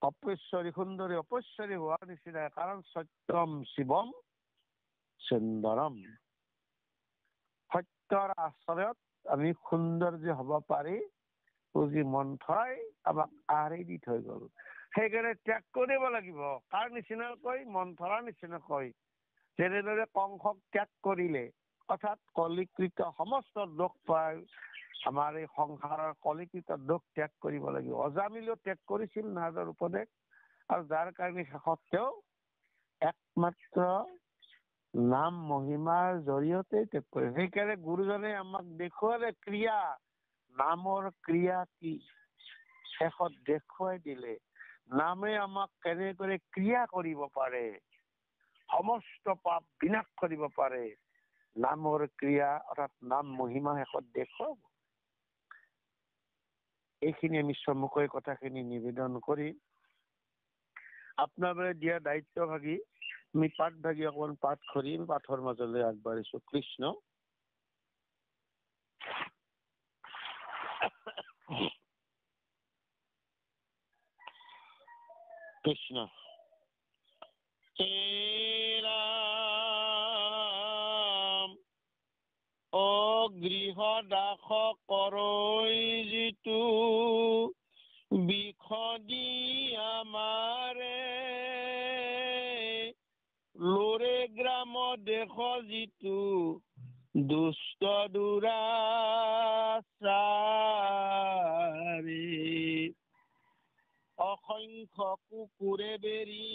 অপশ্বৰী, সুন্দৰী অপশ্বৰী হোৱাৰ নিচিনা। কাৰণ সত্যম শিৱম সুন্দৰম, সত্যৰ আশ্ৰয়ত আমি সৌন্দৰ্য হব পাৰি কুজি মন্থৰাই আমাক আঁৰি দি থৈ গল। সেইকাৰণে ত্যাগ কৰিব লাগিব। কাৰ নিচিনাকৈ? মন্থৰাৰ নিচিনাকৈ। যেনেদৰে কংসক ত্যাগ কৰিলে, অৰ্থাৎ কলিকৃত সমস্ত দোষ পাই আমাৰ এই সংসাৰৰ কলিকৃত দোষ ত্যাগ কৰিব লাগিব। অজামিলেও ত্যাগ কৰিছিল নাৰদৰ উপদেশ, আৰু যাৰ কাৰণে শেষত তেওঁ একমাত্ৰ নাম মহিমাৰ জৰিয়তে ত্যাগ কৰে। সেইকাৰণে গুৰুজনে আমাক দেখুৱালে ক্ৰিয়া, নামৰ ক্ৰিয়া কি শেষত দেখুৱাই দিলে। নামে আমাক কেনেদৰে ক্ৰিয়া কৰিব পাৰে, সমস্ত পাপ বিনাশ কৰিব পাৰে। নামৰ ক্ৰিয়া অৰ্থাৎ নাম মহিমা শেষত দেখুৱাব। এইখিনি আমি চমুকৈ কথাখিনি নিবেদন কৰি আপোনালোকে দিয়া দায়িত্ব ভাগি আমি পাঠ ভাগি অকমান পাঠ কৰি পাঠৰ মাজলৈ আগবাঢ়িছো। কৃষ্ণ। কৃষ্ণ। হে ৰাম, অ গৃহ দাস কৰৈ যিটো বিষদি আমাৰে, লৰে গ্ৰাম দেশ যিটো দুষ্ট দুৰাচাৰী, অসংখ্য কুকুৰে বেৰি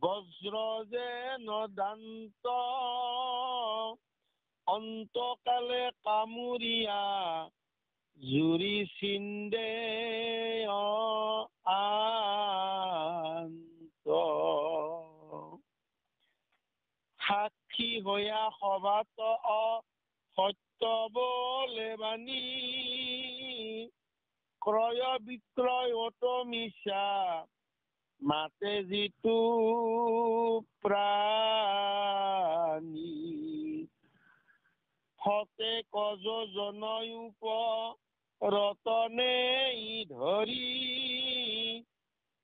বজ্ৰ যেন দান্ত, অন্তকালে কামুৰিয়া জুৰি চিন্দে আন্ত, সাক্ষী হৈয়া সভাত সত্য বলে বাণী, ক্ৰয় বিক্ৰয়ত মিছা মাতে যিটো প্ৰাণী, সতে কজ জনয়ুপ ৰতনে ধৰি,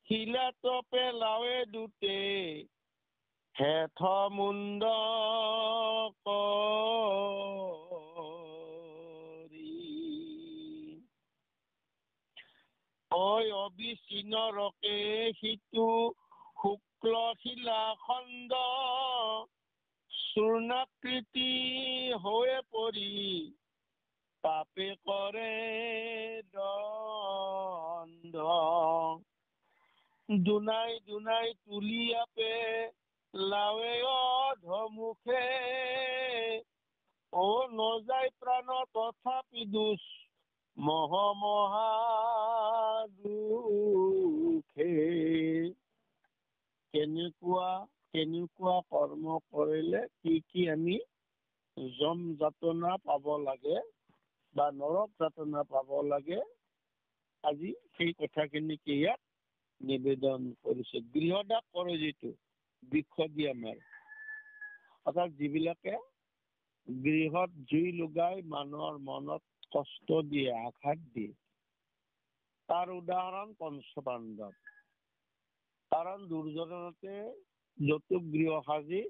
শিলাত পেলাৱে দুটে হেথ মুণ্ড কৰি, ঐ অবিচ্ছিন্ন ৰকে সিটো শুক্ল শিলা খণ্ড, চূৰ্ণাকৃতি হৈ পৰি পাপে কৰে দণ্ড, দুনাই দুনাই তুলি আপে লাৱে অধমুখে ও নজাই প্ৰাণ তথাপি দুষ মহ মহা দুখে। কেনেকুৱা কৰ্ম কৰিলে কি আমি যম যাতনা পাব লাগে বা নৰক যাতনা পাব লাগে, আজি সেই কথাখিনিকে ইয়াত নিবেদন কৰিছে। গৃহদাহ কৰে যিটো বিষধি আমাৰ, অৰ্থাৎ যিবিলাকে গৃহত জুই লগাই মানুহৰ মনত কষ্ট দিয়ে, আঘাত দিয়ে, তাৰ উদাহৰণ পঞ্চপাণ্ডৱ। কাৰণ দুৰ্যোধনতে যৌতুক গৃহ সাজি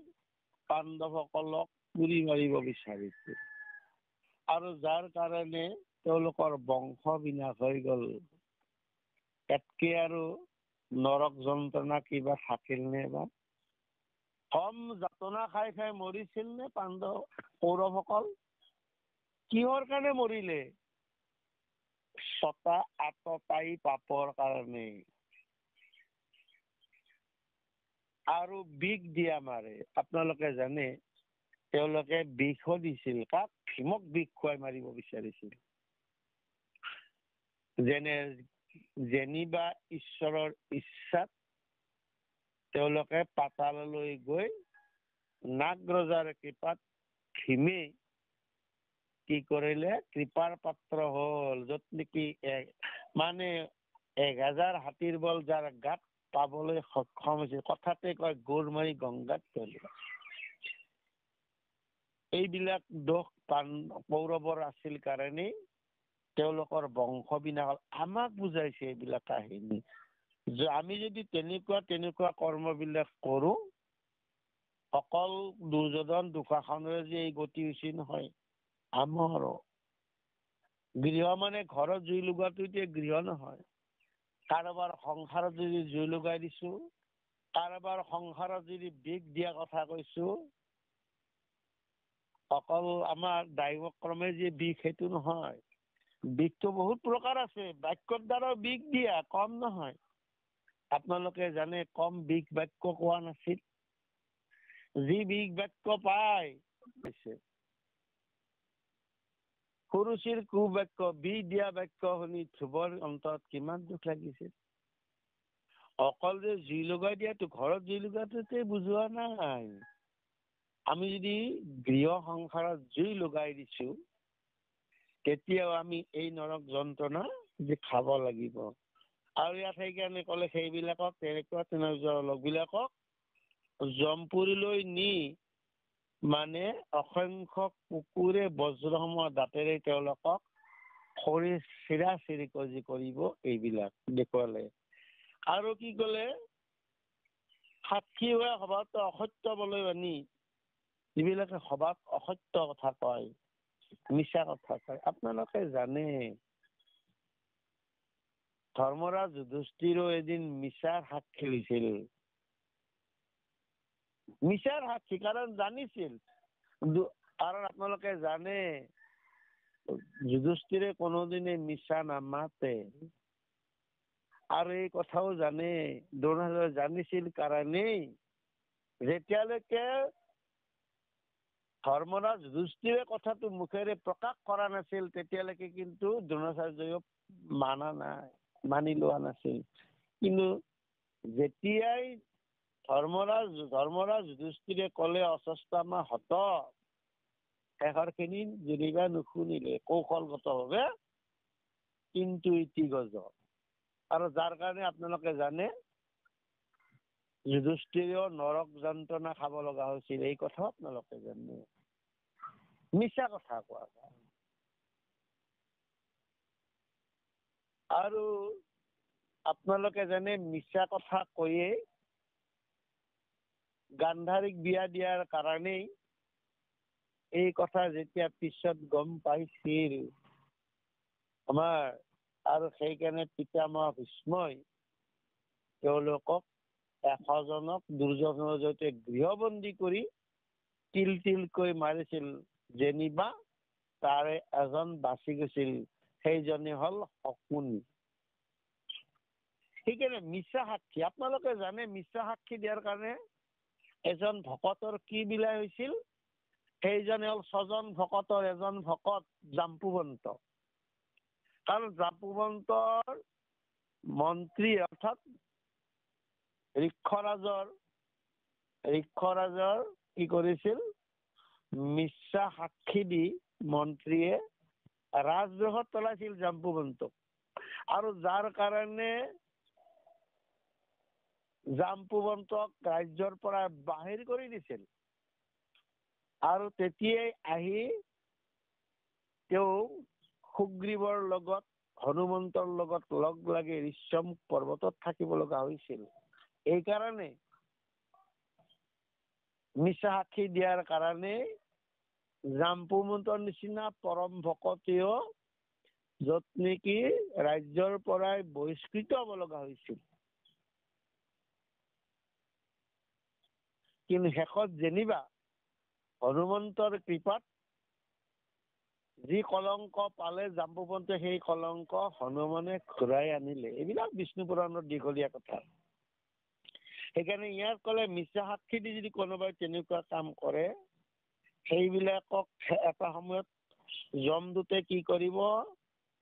পাণ্ডৱসকলক পুৰি মাৰিব বিচাৰিছিল, আৰু যাৰ কাৰণে তেওঁলোকৰ বংশ বিনাশ হৈ গল। ইয়াতকে আৰু নৰক যন্ত্ৰণা কিবা থাকিল নে বা? কম যাতনা খাই খাই মৰিছিল নে কৌৰৱসকল? কিহৰ কাৰণে মৰিলে? ছটা আততায়ী পাপৰ কাৰণে। আৰু বিষ দিয়া মাৰে। আপোনালোকে জানে তেওঁলোকে বিষো দিছিল। কাক? ভীমক বিষ খুৱাই মাৰিব বিচাৰিছিল। যেনিবা ঈশ্বৰৰ ইচ্ছাত তেওঁলোকে পাতাললৈ গৈ নাগৰজাৰ কৃপাত ভীমে কি কৰিলে? কৃপাৰ পাত্ৰ হল। যত নেকি মানে 1000 হাতীৰ বল যাৰ গাত পাবলৈ সক্ষম হৈছে। কথাতে কয় গৌৰ মাৰি গংগাত পেলোৱা। এইবিলাক দোষ কৌৰৱৰ আছিল কাৰণেই তেওঁলোকৰ বংশ বিনাশ। আমাক বুজাইছে এইবিলাক কাহিনী, যে আমি যদি তেনেকুৱা কৰ্মবিলাক কৰো, অকল দুৰ্যোধন দুঃশাসনৰে যে এই গতি হৈছে নহয়, আমাৰো। গৃহ মানে ঘৰত জুই লগোৱাটো এতিয়া গৃহ নহয়। কাৰোবাৰ সংসাৰত যদি জুই লগাই দিছো, কাৰোবাৰ সংসাৰত যদি বিষ দিয়া কথা কৈছো, অকল আমাৰ দায়ক্ৰমে যে বিষ সেইটো নহয়। বিষটো বহুত প্ৰকাৰ আছে। বাক্যৰ দ্বাৰা বিষ দিয়া কম নহয়। আপোনালোকে জানে কম বিষ বাক্য কোৱা নাছিল। যি বিষ বাক্য পায় সুৰুচিৰ কু বাক্য, বিষ দিয়া বাক্য শুনি ধ্ৰুৱৰ অন্তৰত কিমান দুখ লাগিছিল। অকল যে জুই লগাই দিয়াটো, ঘৰত জুই লগাটোতে বুজোৱা নাই। আমি যদি গৃহ সংসাৰত জুই লগাই দিছো, তেতিয়াও আমি এই নৰক যন্ত্ৰণা যে খাব লাগিব। আৰু ইয়াত সেইকাৰণে ক'লে সেইবিলাকক তেনেকুৱা লগবিলাকক জমপুৰীলৈ নি মানে অসংখ্য কুকুৰে বজ্ৰসম দাঁতেৰে তেওঁলোকক চিৰা চিৰিকজি কৰিব, এইবিলাক দেখুৱালে। আৰু কি কলে? সাক্ষী হোৱা সভাত অসত্য বলৈ আনি, যিবিলাকে সভাত অসত্য কথা কয়, মিছা কথা কয়। আপোনালোকে জানে ধৰ্মৰাজ যুধিষ্ঠিৰো এদিন মিছাৰ সাক্ষী হৈছিল। মিছাৰ সাক্ষী, কাৰণ জানিছিল। কাৰণ আপোনালোকে জানে যুধিষ্ঠিৰে কোনোদিনে মিছা নামাতে। আৰু এই কথাও জানে দ্ৰোণাচাৰ্যই জানিছিল কাৰণেই যেতিয়ালৈকে ধৰ্মৰাজ যুধিষ্ঠিৰে কথাটো মুখেৰে প্ৰকাশ কৰা নাছিল, তেতিয়ালৈকে কিন্তু দ্ৰোণাচাৰ্যও মানি লোৱা নাছিল। কিন্তু যেতিয়াই ধৰ্মৰাজ যুধিষ্ঠিৰে কলে অশ্বত্থামা হত, শেষৰ খিনি যেনিবা নুশুনিলে কৌশলগত ভাৱে, কিন্তু ইতিগজ। আৰু যাৰ কাৰণে আপোনালোকে জানে যুধিষ্ঠিৰেও নৰক যন্ত্ৰণা খাব লগা হৈছিল। এই কথাও আপোনালোকে জানে। মিছা কথা কোৱা যায়। আৰু আপোনালোকে জানে মিছা কথা কৈয়ে গান্ধাৰীক বিয়া দিয়াৰ কাৰণেই এই কথা যেতিয়া পিছত গম পাইছিল আমাৰ, আৰু সেইকাৰণে পিতামহ ভীষ্মই তেওঁলোকক 100 জনক দুৰ্যোধনৰ জৰিয়তে গৃহবন্দী কৰি তিল তিলকৈ মাৰিছিল। যেনিবা তাৰে এজন বাচি গৈছিল, সেইজনে হল শকুনি। সেইকাৰণে মিছা সাক্ষী, আপোনালোকে জানে মিছা সাক্ষী দিয়াৰ কাৰণে এজন ভকতৰ কি বিলাই হৈছিল? সেইজনে হ'ল ছজন ভকতৰ এজন ভকত জাম্বুবন্ত। কাৰণ জাম্বুবন্তৰ মন্ত্ৰী অৰ্থাৎ ঋক্ষৰাজৰ কি কৰিছিল? মিছা সাক্ষী দি মন্ত্ৰীয়ে ৰাজদ্ৰোহত পেলাইছিল জাম্বুবন্তক। আৰু যাৰ কাৰণে জাম্বুবন্তক ৰাজ্যৰ পৰা বাহিৰ কৰি দিছিল। আৰু তেতিয়াই আহি তেওঁ সুগ্ৰীৱৰ লগত হনুমন্তৰ লগত লগ লাগি ঋষ্যম পৰ্বতত থাকিব লগা হৈছিল। এইকাৰণে মিছা সাক্ষী দিয়াৰ কাৰণে জাম্বুবন্তৰ নিচিনা পৰম ভকতেও য'ত নেকি ৰাজ্যৰ পৰাই বহিষ্কৃত হব লগা হৈছিল। কিন্তু শেষত যেনিবা হনুমন্তৰ কৃপাত যি কলংক পালে জাম্বুবন্তে সেই কলংক হনুমানে ঘূৰাই আনিলে। এইবিলাক বিষ্ণু পুৰাণৰ দীঘলীয়া কথা। সেইকাৰণে ইয়াত ক'লে মিছা সাক্ষী দি যদি কোনোবাই তেনেকুৱা কাম কৰে, সেইবিলাকক এটা সময়ত যমদূতে কি কৰিব?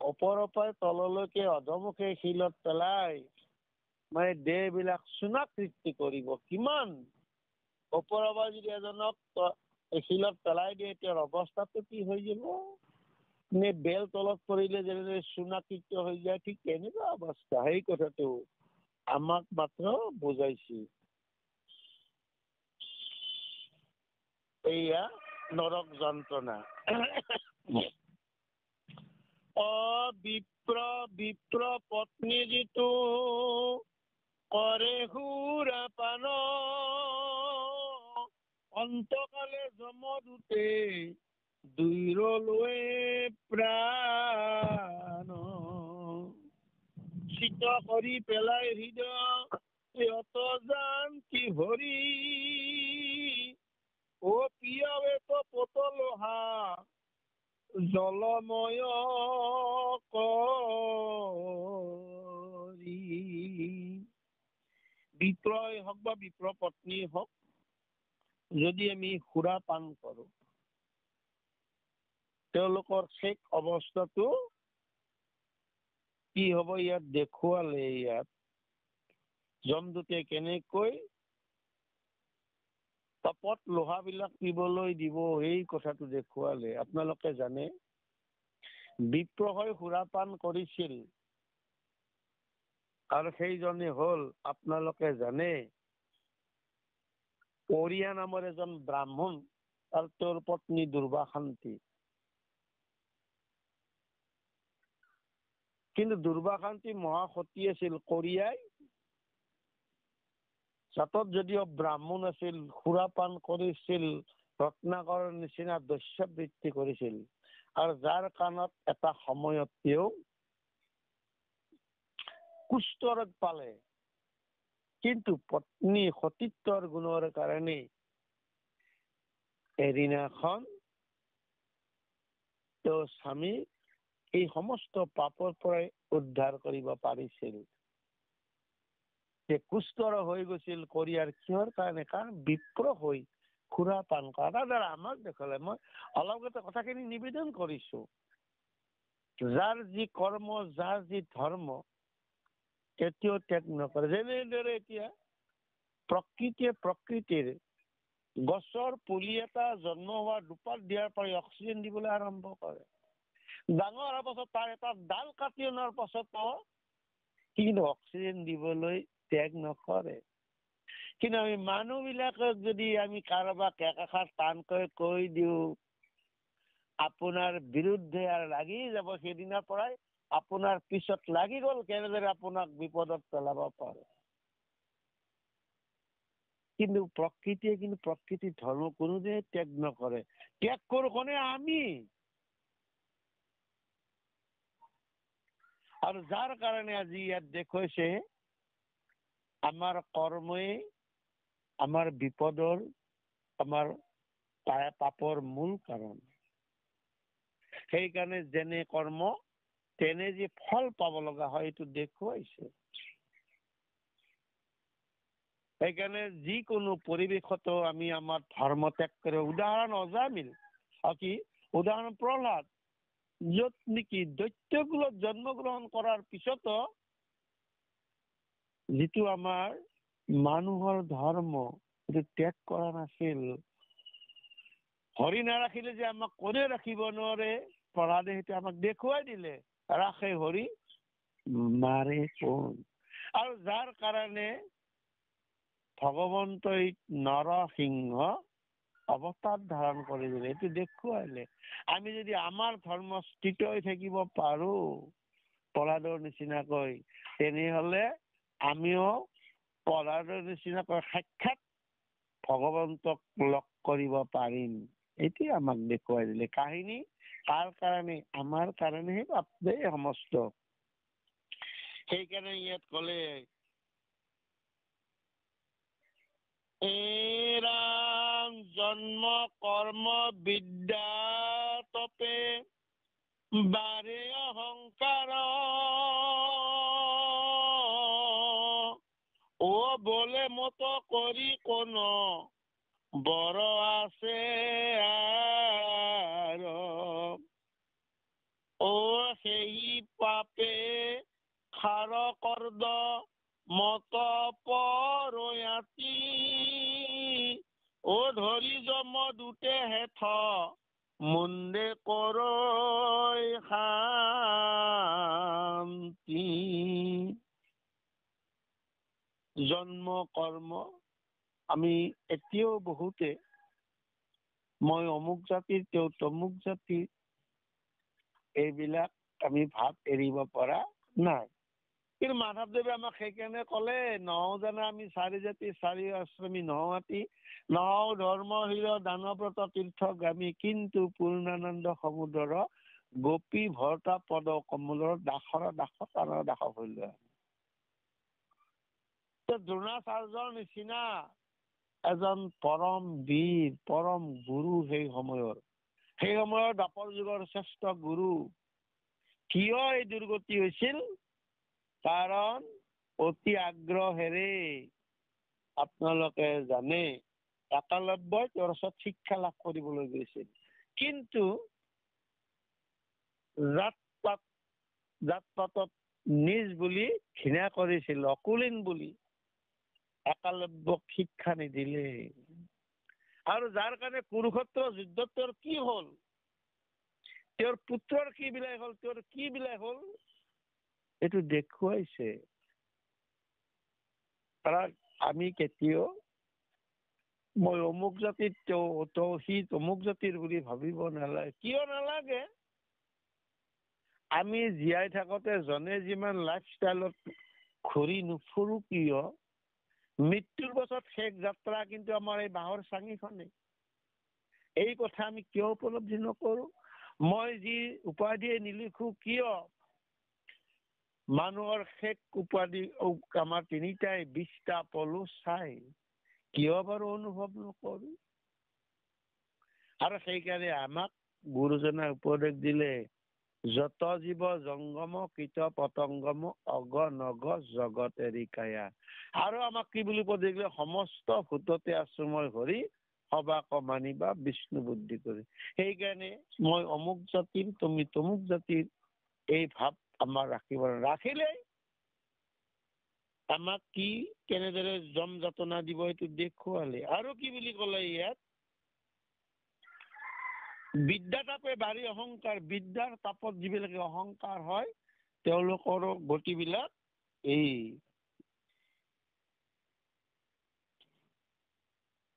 ওপৰৰ পৰা তললৈকে অধমুখে শিলত পেলাই মানে দেহবিলাক চূণাকৃতি কৰিব। কিমান ওপৰৰ পৰা যদি এজনক শিলত পেলাই দিয়ে, তেওঁৰ অৱস্থাটো কি হৈ যাব? নে বেল তলত পৰিলে যেনেদৰে চূণাকৃত হৈ যায়, ঠিক তেনেকুৱা অৱস্থা। সেই কথাটো আমাক মাত্ৰ বুজাইছে। এয়া নৰক যন্ত্ৰণা। বিপ্ৰ পত্নী যিটো কৰে সুৰাপান, অন্তকালে যমদূতে দুইৰলৈ প্ৰাণ, চিত কৰি পেলাই হৃদয় জানকি ভৰি, ও পিয়াবে তো পতলোহা জলময় কৰি। বিপ্ৰই হওক বা বিপ্ৰ পত্নী হওক, যদি আমি সুৰা পান কৰো, তেওঁলোকৰ শেষ অৱস্থাটো কি হব ইয়াত দেখুৱালে। ইয়াত যমদূতে কেনেকৈ তপত লোহাবিলাক পিবলৈ দিব, এই কথাটো দেখুৱালে। আপোনালোকে জানে বিপ্ৰ হৈ সুৰাপান কৰিছিল, আৰু সেইজনে হল আপোনালোকে জানে অৰিয়া নামৰ এজন ব্ৰাহ্মণ, আৰু তেওঁৰ পত্নী দুৰ্বাশান্তি। কিন্তু দুৰ্বাশান্তি মহাসতী আছিল। কৰিয়াই জাতত যদিও ব্ৰাহ্মণ আছিল, সুৰাপান কৰিছিল, ৰত্নাকৰৰ নিচিনা দস্যবৃত্তি কৰিছিল, আৰু যাৰ কাণত এটা সময়ত তেওঁ কুষ্ঠৰোগ পালে। কিন্তু পত্নী সতীত্বৰ গুণৰ কাৰণে এদিনাখন তেওঁ স্বামী এই সমস্ত পাপৰ পৰাই উদ্ধাৰ কৰিব পাৰিছিল। কুষ্ঠৰ হৈ গৈছিল কৰিয়াৰ কিহৰ কাৰণে? কাৰণ বিপ্ৰ হৈ সুৰাপান কৰা দ্বাৰা আমাক দেখালে। মই অলপ কথাখিনি নিবেদন কৰিছো। যাৰ যি কৰ্ম, যাৰ যি ধৰ্ম, কেতিয়াও ত্যাগ নকৰে। যেনেদৰে এতিয়া প্ৰকৃতিৰ গছৰ পুলি এটা জন্ম হোৱাৰ দুপাত দিয়াৰ পৰাই অক্সিজেন দিবলৈ আৰম্ভ কৰে। ডাঙৰ হোৱাৰ পাছত তাৰ এটা ডাল কাটি অনাৰ পাছতো কিন্তু অক্সিজেন দিবলৈ ত্যাগ নকৰে। কিন্তু আমি মানুহ বিলাকক যদি আমি কাৰোবাক একাষাৰ টানকৈ কৈ দিওঁ, আপোনাৰ বিৰুদ্ধে আৰু লাগি যাব, সেইদিনাৰ পৰাই আপোনাৰ পিছত লাগি গল, কেনেদৰে আপোনাক বিপদত পেলাব পাৰে। কিন্তু প্ৰকৃতিৰ ধৰ্ম কোনোদিনে ত্যাগ নকৰে। ত্যাগ কৰো কোনে? আমি। আৰু যাৰ কাৰণে আজি ইয়াত দেখুৱাইছে আমাৰ কৰ্মই আমাৰ বিপদৰ, আমাৰ পাপৰ মূল কাৰণ। সেইকাৰণে যেনে কৰ্ম তেনে যে ফল পাব লগা হয়, এইটো দেখুৱাইছে। সেইকাৰণে যিকোনো পৰিৱেশতো আমি আমাৰ ধৰ্ম ত্যাগ কৰি, উদাহৰণ অজামিল কি উদাহৰণ প্ৰহ্লাদ, য'ত নেকি দৈত্যকুলত জন্মগ্ৰহণ কৰাৰ পিছতো যিটো আমাৰ মানুহৰ ধৰ্ম সেইটো ত্যাগ কৰা নাছিল। হৰি নাৰাখিলে যে আমাক কোনে ৰাখিব নোৱাৰে, প্ৰহ্লাদে সেইটো আমাক দেখুৱাই দিলে। ৰাখে হৰি মাৰে কোন। আৰু যাৰ কাৰণে ভগৱন্তই নৰসিংহ অৱতাৰ ধাৰণ কৰি দিলে, এইটো দেখুৱাইলে। আমি যদি আমাৰ ধৰ্ম স্থিত হৈ থাকিব পাৰো প্ৰহ্লাদৰ নিচিনাকৈ, তেনেহলে আমিও প্ৰহ্লাদৰ নিচিনাকৈ সাক্ষাৎ ভগৱন্তক লগ কৰিব পাৰিম। এইটোৱে আমাক দেখুৱাই দিলে। কাহিনী কাৰ কাৰণে? আমাৰ কাৰণেহে বাপৰে সমস্ত। সেইকাৰণে ইয়াত কলে ৰাম জন্ম কৰ্ম বিদ্যা তপে বাৰে অহংকাৰ, ও বলে মত কৰি কোন বৰ আছে আৰ, ও সেই পাপে খাৰ কৰ্দ মত পৰয়াতি, ও ধৰি জম দুটে হেথ মুন্দে কৰৈ শান্তি। জন্ম কৰ্ম আমি এতিয়াও বহুতে মই অমুক জাতিৰ, তেওঁ তমুক জাতিৰ, এইবিলাক আমি ভাৱ এৰিব পৰা নাই। কিন্তু মাধৱদেৱে আমাক সেইকাৰণে কলে, নহও জানা আমি চাৰি জাতি চাৰি আশ্ৰমী নহমাতি, নহও ধৰ্মশীল দানব্ৰত তীৰ্থগামী, কিন্তু পূৰ্ণানন্দ সমুদৰ গোপী ভৰতা পদ কমলৰ দাসৰ দাস প্ৰাণৰ দাস হল। দ্ৰোণাচাৰ্যৰ নিচিনা এজন পৰম বীৰ, পৰম গুৰু সেই সময়ৰ দ্বাপৰ যুগৰ শ্ৰেষ্ঠ গুৰু, কিয় এই দুৰ্গতি হৈছিল? কাৰণ অতি আগ্ৰহেৰে আপোনালোকে জানে একালব্যই তেওঁৰ ওচৰত শিক্ষা লাভ কৰিবলৈ গৈছিল, কিন্তু জাত পাতত নিজ বুলি ঘৃণা কৰিছিল, অকুলীন বুলি একালব্যক শিক্ষা নিদিলে। আৰু যাৰ কাৰণে কুৰুক্ষেত্ৰ যুদ্ধত তেওঁৰ কি হল? তেওঁৰ পুত্ৰৰ কি বিলাই হল, তেওঁৰ কি বিলাই হল, এইটো দেখুৱাইছে। কাৰণ আমি কেতিয়াও মই অমুক জাতিত সি অমুক জাতিৰ বুলি ভাবিব নালাগে। কিয় নালাগে? আমি জীয়াই থাকোতে জনে যিমান লাইফ ষ্টাইলত ঘূৰি নুফুৰো কিয়, মৃত্যুৰ পাছত শেষ যাত্ৰা কিন্তু আমাৰ এই বাঁহৰ চাঙিখনে। এই কথা আমি কিয় উপলব্ধি নকৰো? মই যি উপাধিয়ে নিলিখো কিয়, মানুহৰ শেষ উপাধি আমাৰ তিনিটাই, 20টা পলো চাই, কিয় বাৰু অনুভৱ নকৰো? আৰু সেইকাৰণে আমাক গুৰুজনাই উপদেশ দিলে, যত জীৱ জংগম কীট পতংগম অগ নগ জগত এৰিকায়া। আৰু আমাক কি বুলি উপদেশ দিলে? সমস্ত ভূততে আছো মই হৰি, সবাক মানিবা বিষ্ণু বুদ্ধি কৰি। সেইকাৰণে মই অমুক জাতিৰ, তুমি তমুক জাতিৰ, এই ভাৱ আমাৰ ৰাখিব। ৰাখিলেই আমাক কি কেনেদৰে জম যাতনা দিব এইটো দেখুৱালে। আৰু কি বুলি কলে ইয়াত? বিদ্যা তাপে বাঢ়ি অহংকাৰ, বিদ্যাৰ তাপত যিবিলাকে অহংকাৰ হয় তেওঁলোকৰ গতিবিলাক এই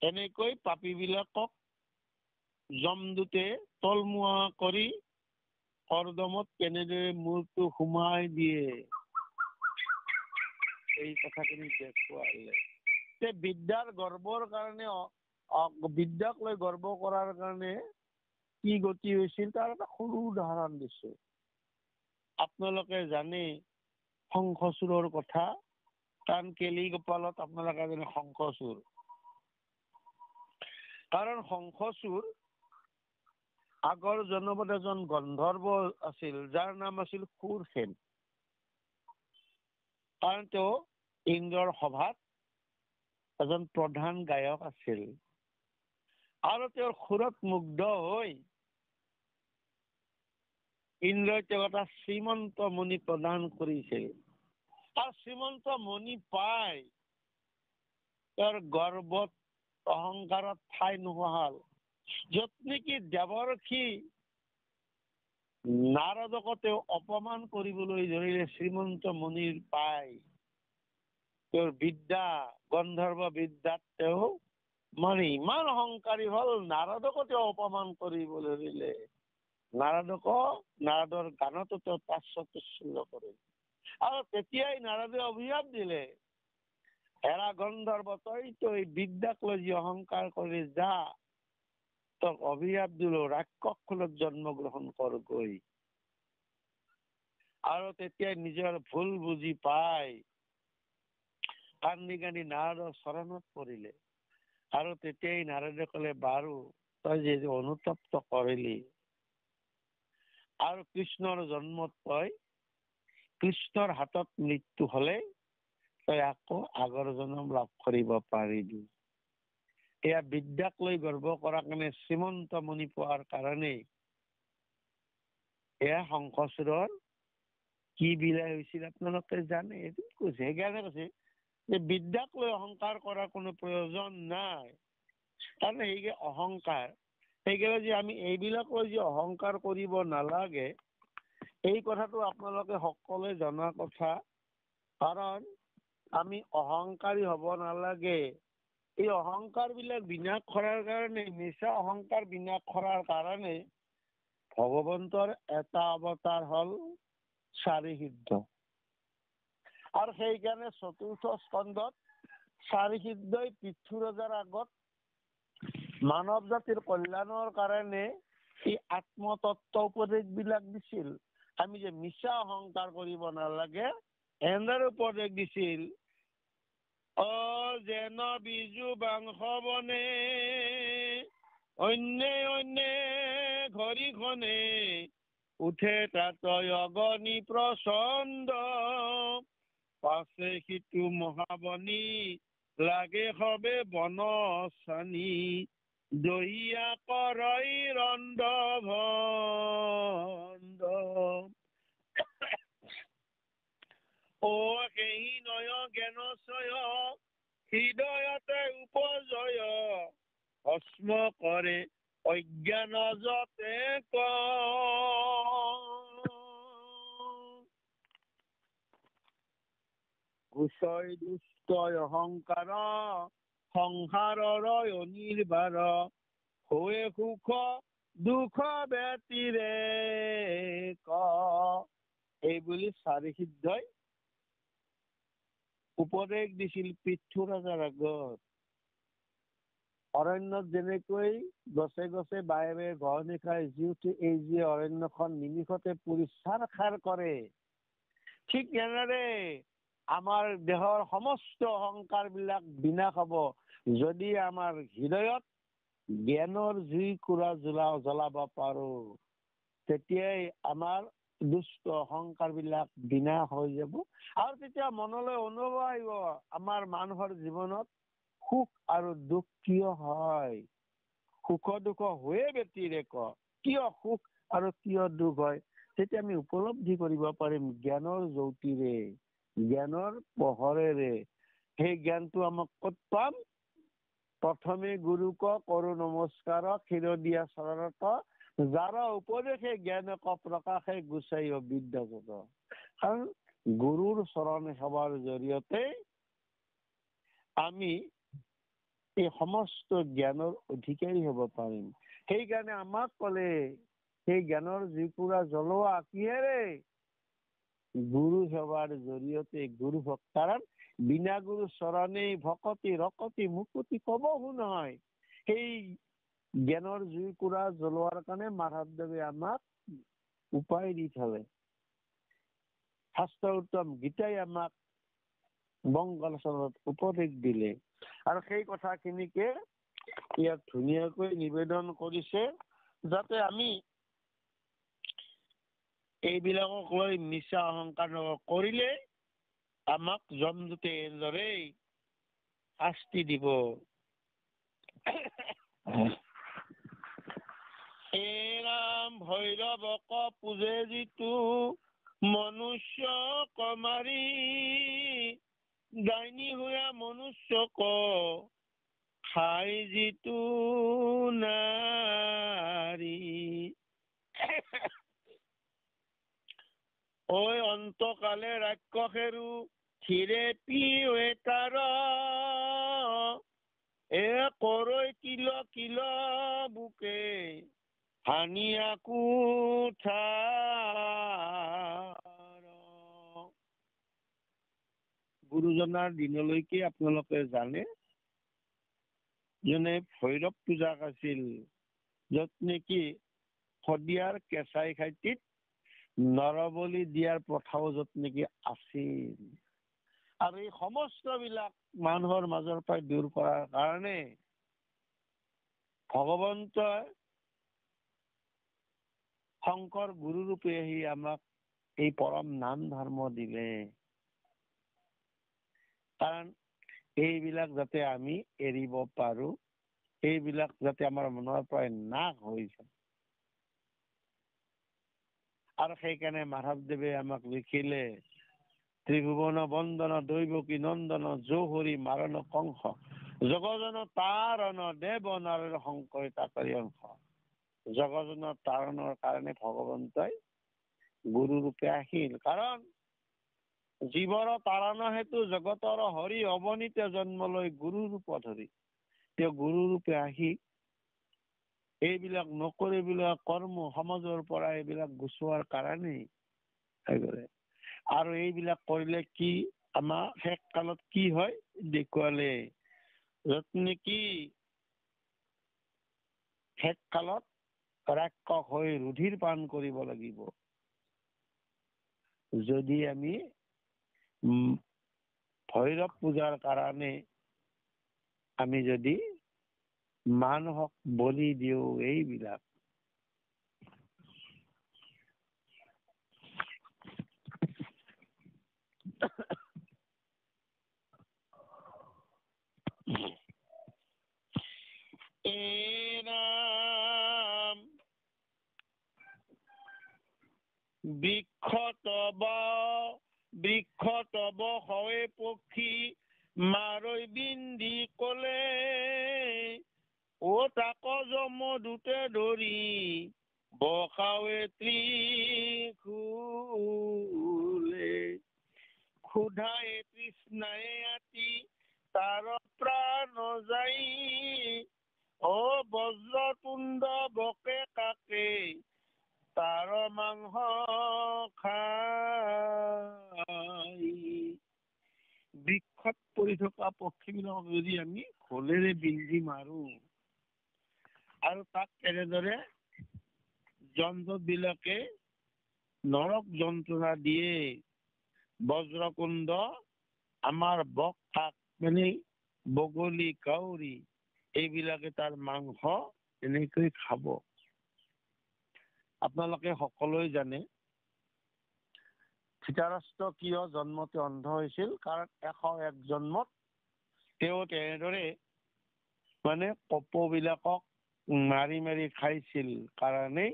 এনেকৈ পাপী বিলাকক জমদূতে তলমুৱা কৰি কৰ্দমত কেনেদৰে মূৰটো সুমাই দিয়ে, এই কথাখিনি দেখুৱালে। বিদ্যাৰ গৰ্বৰ কাৰণে, বিদ্যাক লৈ গৰ্ব কৰাৰ কাৰণে কি গতি হৈছিল তাৰ এটা সৰু উদাহৰণ দিছো। আপোনালোকে জানে শংখচূড়ৰ কথা, কাৰণ কেলি গোপালত আপোনালোকে জানে শংখচূড়। কাৰণ শংখচূড় আগৰ জন্মত এজন গন্ধৰ্ব আছিল, যাৰ নাম আছিল শূৰসেন। কাৰণ তেওঁ ইন্দ্ৰৰ সভাত এজন প্ৰধান গায়ক আছিল আৰু তেওঁৰ সুৰত মুগ্ধ হৈ ইন্দ্ৰই তেওঁক এটা শ্ৰীমন্ত মণি প্ৰদান কৰিছিল। আৰু শ্ৰীমন্ত মণি পাই তেওঁৰ গৰ্বত অহংকাৰত ঠাই নোহোৱা হল। যত নেকি দেৱৰ্ষি নাৰদকো তেওঁ অপমান কৰিবলৈ ধৰিলে শ্ৰীমন্ত মণিৰ পাই তেওঁৰ বিদ্যা গন্ধৰ্ব বিদ্যাত তেওঁ মানে ইমান অহংকাৰী হল, নাৰদকো তেওঁ অপমান কৰিবলৈ ধৰিলে। নাৰদৰ গানতো তেওঁ তাচ্ছিল্য কৰে। আৰু তেতিয়াই নাৰদে অভিশাপ দিলে, হেৰা গন্ধৰ্ব, তই বিদ্যাক লৈ যি অহংকাৰ কৰি যা, তোক অভিশাপ দিলো, ৰাক্ষস কুলত জন্মগ্ৰহণ কৰগৈ। আৰু তেতিয়াই নিজৰ ভুল বুজি পাই কান্দি কান্দি নাৰদৰ চৰণত পৰিলে। আৰু তেতিয়াই নাৰদে কলে, বাৰু তই যে অনুতপ্ত কৰিলি আৰু কৃষ্ণৰ জন্মত তই কৃষ্ণৰ হাতত মৃত্যু হলে তই আকৌ আগৰ জন্ম লাভ কৰিব পাৰিবি। এয়া বিদ্যাক লৈ গৰ্ব কৰাৰ কাৰণে, শ্ৰীমন্ত মণি পোৱাৰ কাৰণে এয়া শংকৰচূড়ৰ কি বিলাই হৈছিল আপোনালোকে জানে। এইটো কৈছে, সেইকাৰণে কৈছে যে বিদ্যাক লৈ অহংকাৰ কৰাৰ কোনো প্ৰয়োজন নাই। তাৰমানে সেই অহংকাৰ, সেইকাৰণে যে আমি এইবিলাক লৈ যে অহংকাৰ কৰিব নালাগে, এই কথাটো আপোনালোকে সকলোৱে জনা কথা। কাৰণ আমি অহংকাৰী হব নালাগে। এই অহংকাৰ বিলাক বিনাশ কৰাৰ কাৰণে, মিছা অহংকাৰ বিনাশ কৰাৰ কাৰণে ভগৱন্তৰ এটা অৱতাৰ হল চাৰি সিদ্ধ। আৰু সেইকাৰণে চতুৰ্থ স্কন্ধত চাৰি সিদ্ধই পৃথ্বী ৰজাৰ আগত মানৱ জাতিৰ কল্যাণৰ কাৰণে এই আত্মতত্ব উপদেশ বিলাক দিছিল। আমি যে মিছা অহংকাৰ কৰিব নালাগে, এনেদৰে উপদেশ দিছিল। যেন বিজু বাংশ বনে, অন্যে অন্যে ঘৰিখনে, উঠে তাত অগনি প্ৰচণ্ড, পাছে সিটো মহাবনী, লাগে সবে বনচানী, দহিয়া কৰৈ ৰণ্ড ভণ্ড। সেই নয় জ্ঞানচয়, হৃদয়তে উপজয়, ভস্ম কৰে অজ্ঞান যতে ক। ঘোষয় দুষ্টয় অহংকাৰ, সংসাৰৰ অনিৰ্বাৰ, হৈ সুখ দুখ ব্যতিৰে ক। এই বুলি চাৰি সিদ্ধই উপদেশ দিছিল পৃথ্বী ৰজাৰ আগত। অৰণ্যত যেনেকৈ গছে গছে বায়ে বায়ে গহনি খাই জি উঠে, এই যি অৰণ্যখন নিমিষতে পুৰি ছাৰখাৰ কৰে, ঠিক তেনেদৰে আমাৰ দেহৰ সমস্ত অহংকাৰ বিলাক বিনাশ হব যদি আমাৰ হৃদয়ত জ্ঞানৰ জুইকুৰা জ্বলাব পাৰো। তেতিয়াই আমাৰ দুষ্ট অহংকাৰ বিলাক বিনাশ হৈ যাব। আৰু তেতিয়া মনলৈ অনুভৱ আহিব, আমাৰ মানুহৰ জীৱনত সুখ আৰু দুখ কিয় হয়, সুখ দুখ হৈয়ে ব্যতিৰেক, কিয় সুখ আৰু কিয় দুখ হয়, তেতিয়া আমি উপলব্ধি কৰিব পাৰিম জ্ঞানৰ জ্যোতিৰে, জ্ঞানৰ পোহৰেৰে। সেই জ্ঞানটো আমাক ক'ত পাম? প্ৰথমে গুৰুক কৰো নমস্কাৰ, শিৰ দিয়া চৰণত, যাৰ উপদেশে জ্ঞানক প্ৰকাশে গুচাই বিদ্যা জগত। কাৰণ গুৰুৰ চৰণ সেৱাৰ জৰিয়তে আমি এই সমস্ত জ্ঞানৰ অধিকাৰী হব পাৰিম। সেইকাৰণে আমাক কলে, সেই জ্ঞানৰ জুইকুৰা জ্বলোৱা কিহেৰে? গুৰু সেৱাৰ জৰিয়তে, গুৰু ভক্তাৰ বিনা গুৰু চৰণে ভকতি ৰকতি মুকুতি কবহু নহয়। সেই জ্ঞানৰ জুইকুৰা জ্বলোৱাৰ কাৰণে মাধৱদেৱে আমাক উপায় দি থলে। শাস্ত্ৰ উত্তম গীতাই আমাক মংগলচৰণত উপদেশ দিলে। আৰু সেই কথাখিনিকে ইয়াত ধুনীয়াকৈ নিবেদন কৰিছে, যাতে আমি এইবিলাকক লৈ মিছা অহংকাৰ কৰিলে আমাক যমদূতে এনেদৰেই শাস্তি দিব। এই ৰাম ভৈৰৱক পূজে যিটো মনুষ্যক মাৰি, ডাইনী হোৱা মনুষ্যক খাই যিটো নাৰী। ঐ অন্তকালে ৰাক্ষসেৰো থিৰে পিয়ে তাৰ, এ কৰৈ কিল কিল বুকে হানিয়া কুঠাৰ। গুৰুজনাৰ দিনলৈকে আপোনালোকে জানে যেনে ভৈৰৱ পূজাক আছিল, যত নেকি শদিয়াৰ কেঁচাই খাইটিত নৰবলি দিয়াৰ প্ৰথাও যত নেকি আছিল। আৰু এই সমস্ত বিলাক মানুহৰ মাজৰ পৰা দূৰ কৰাৰ কাৰণে ভগৱন্তই শংকৰ গুৰু ৰূপে আহি আমাক এই পৰম নাম ধৰ্ম দিলে। কাৰণ এইবিলাক যাতে আমি এৰিব পাৰো, এইবিলাক যাতে আমাৰ মনৰ পৰা নাশ হৈ যায়। আৰু সেইকাৰণে মাধৱদেৱে আমাক লিখিলে, ত্ৰিভুৱন বন্দন দৈৱকী নন্দন জৌহৰি মাৰণ কংস, জগজন তাৰণ দেৱ নাৰায়ণ শংকৰ তাকৰি অংশ। জগজনৰ তাৰণৰ কাৰণে ভগৱন্তই গুৰু ৰূপে আহিল। কাৰণ জীৱৰ তাৰণা হেতু জগতৰ হৰি অৱনীত জন্ম লৈ গুৰু ৰূপ ধৰি। তেওঁ গুৰু ৰূপে আহি এইবিলাক নকৰিবিলাক কৰ্ম সমাজৰ পৰা এইবিলাক গুচোৱাৰ কাৰণেই। আৰু এইবিলাক কৰিলে কি আমাৰ শেষ কালত কি হয় দেখুৱালে, যত নেকি শেষ কালত ৰাক্ষস হৈ ৰুধিৰ পান কৰিব লাগিব। যদি আমি ভৈৰৱ পূজাৰ কাৰণে আমি যদি মানুহক বলি দিওঁ এইবিলাক, এৰাম বৃক্ষ তব হয় পক্ষী মাৰৈ বিন্দি কলে, ও তাক যম দুটে ধৰি বসাৱে ত্ৰিশূলে, ক্ষুধায়ে তৃষ্ণায়ে আতি তাৰ প্ৰাণ যাই, ও বজ্ৰতুণ্ড বকে কাকে তাৰ মাংস খাই। বৃক্ষত পৰি থকা পক্ষী বিলাকক যদি আমি খোলেৰে বিন্ধি মাৰো, আৰু তাক কেনেদৰে জন্তু বিলাকে নৰক যন্ত্ৰণা দিয়ে, বজ্ৰকুণ্ড আমাৰ বক কাক মানে বগলী কাউৰী এইবিলাকে তাৰ মাংস এনেকৈ খাব। আপোনালোকে সকলোৱে জানে ধৃতৰাষ্ট্ৰ কিয় জন্মতে অন্ধ হৈছিল? কাৰণ 101 জন্মত তেওঁ তেনেদৰে মানে কপৌবিলাকক মাৰি মাৰি খাইছিল কাৰণেই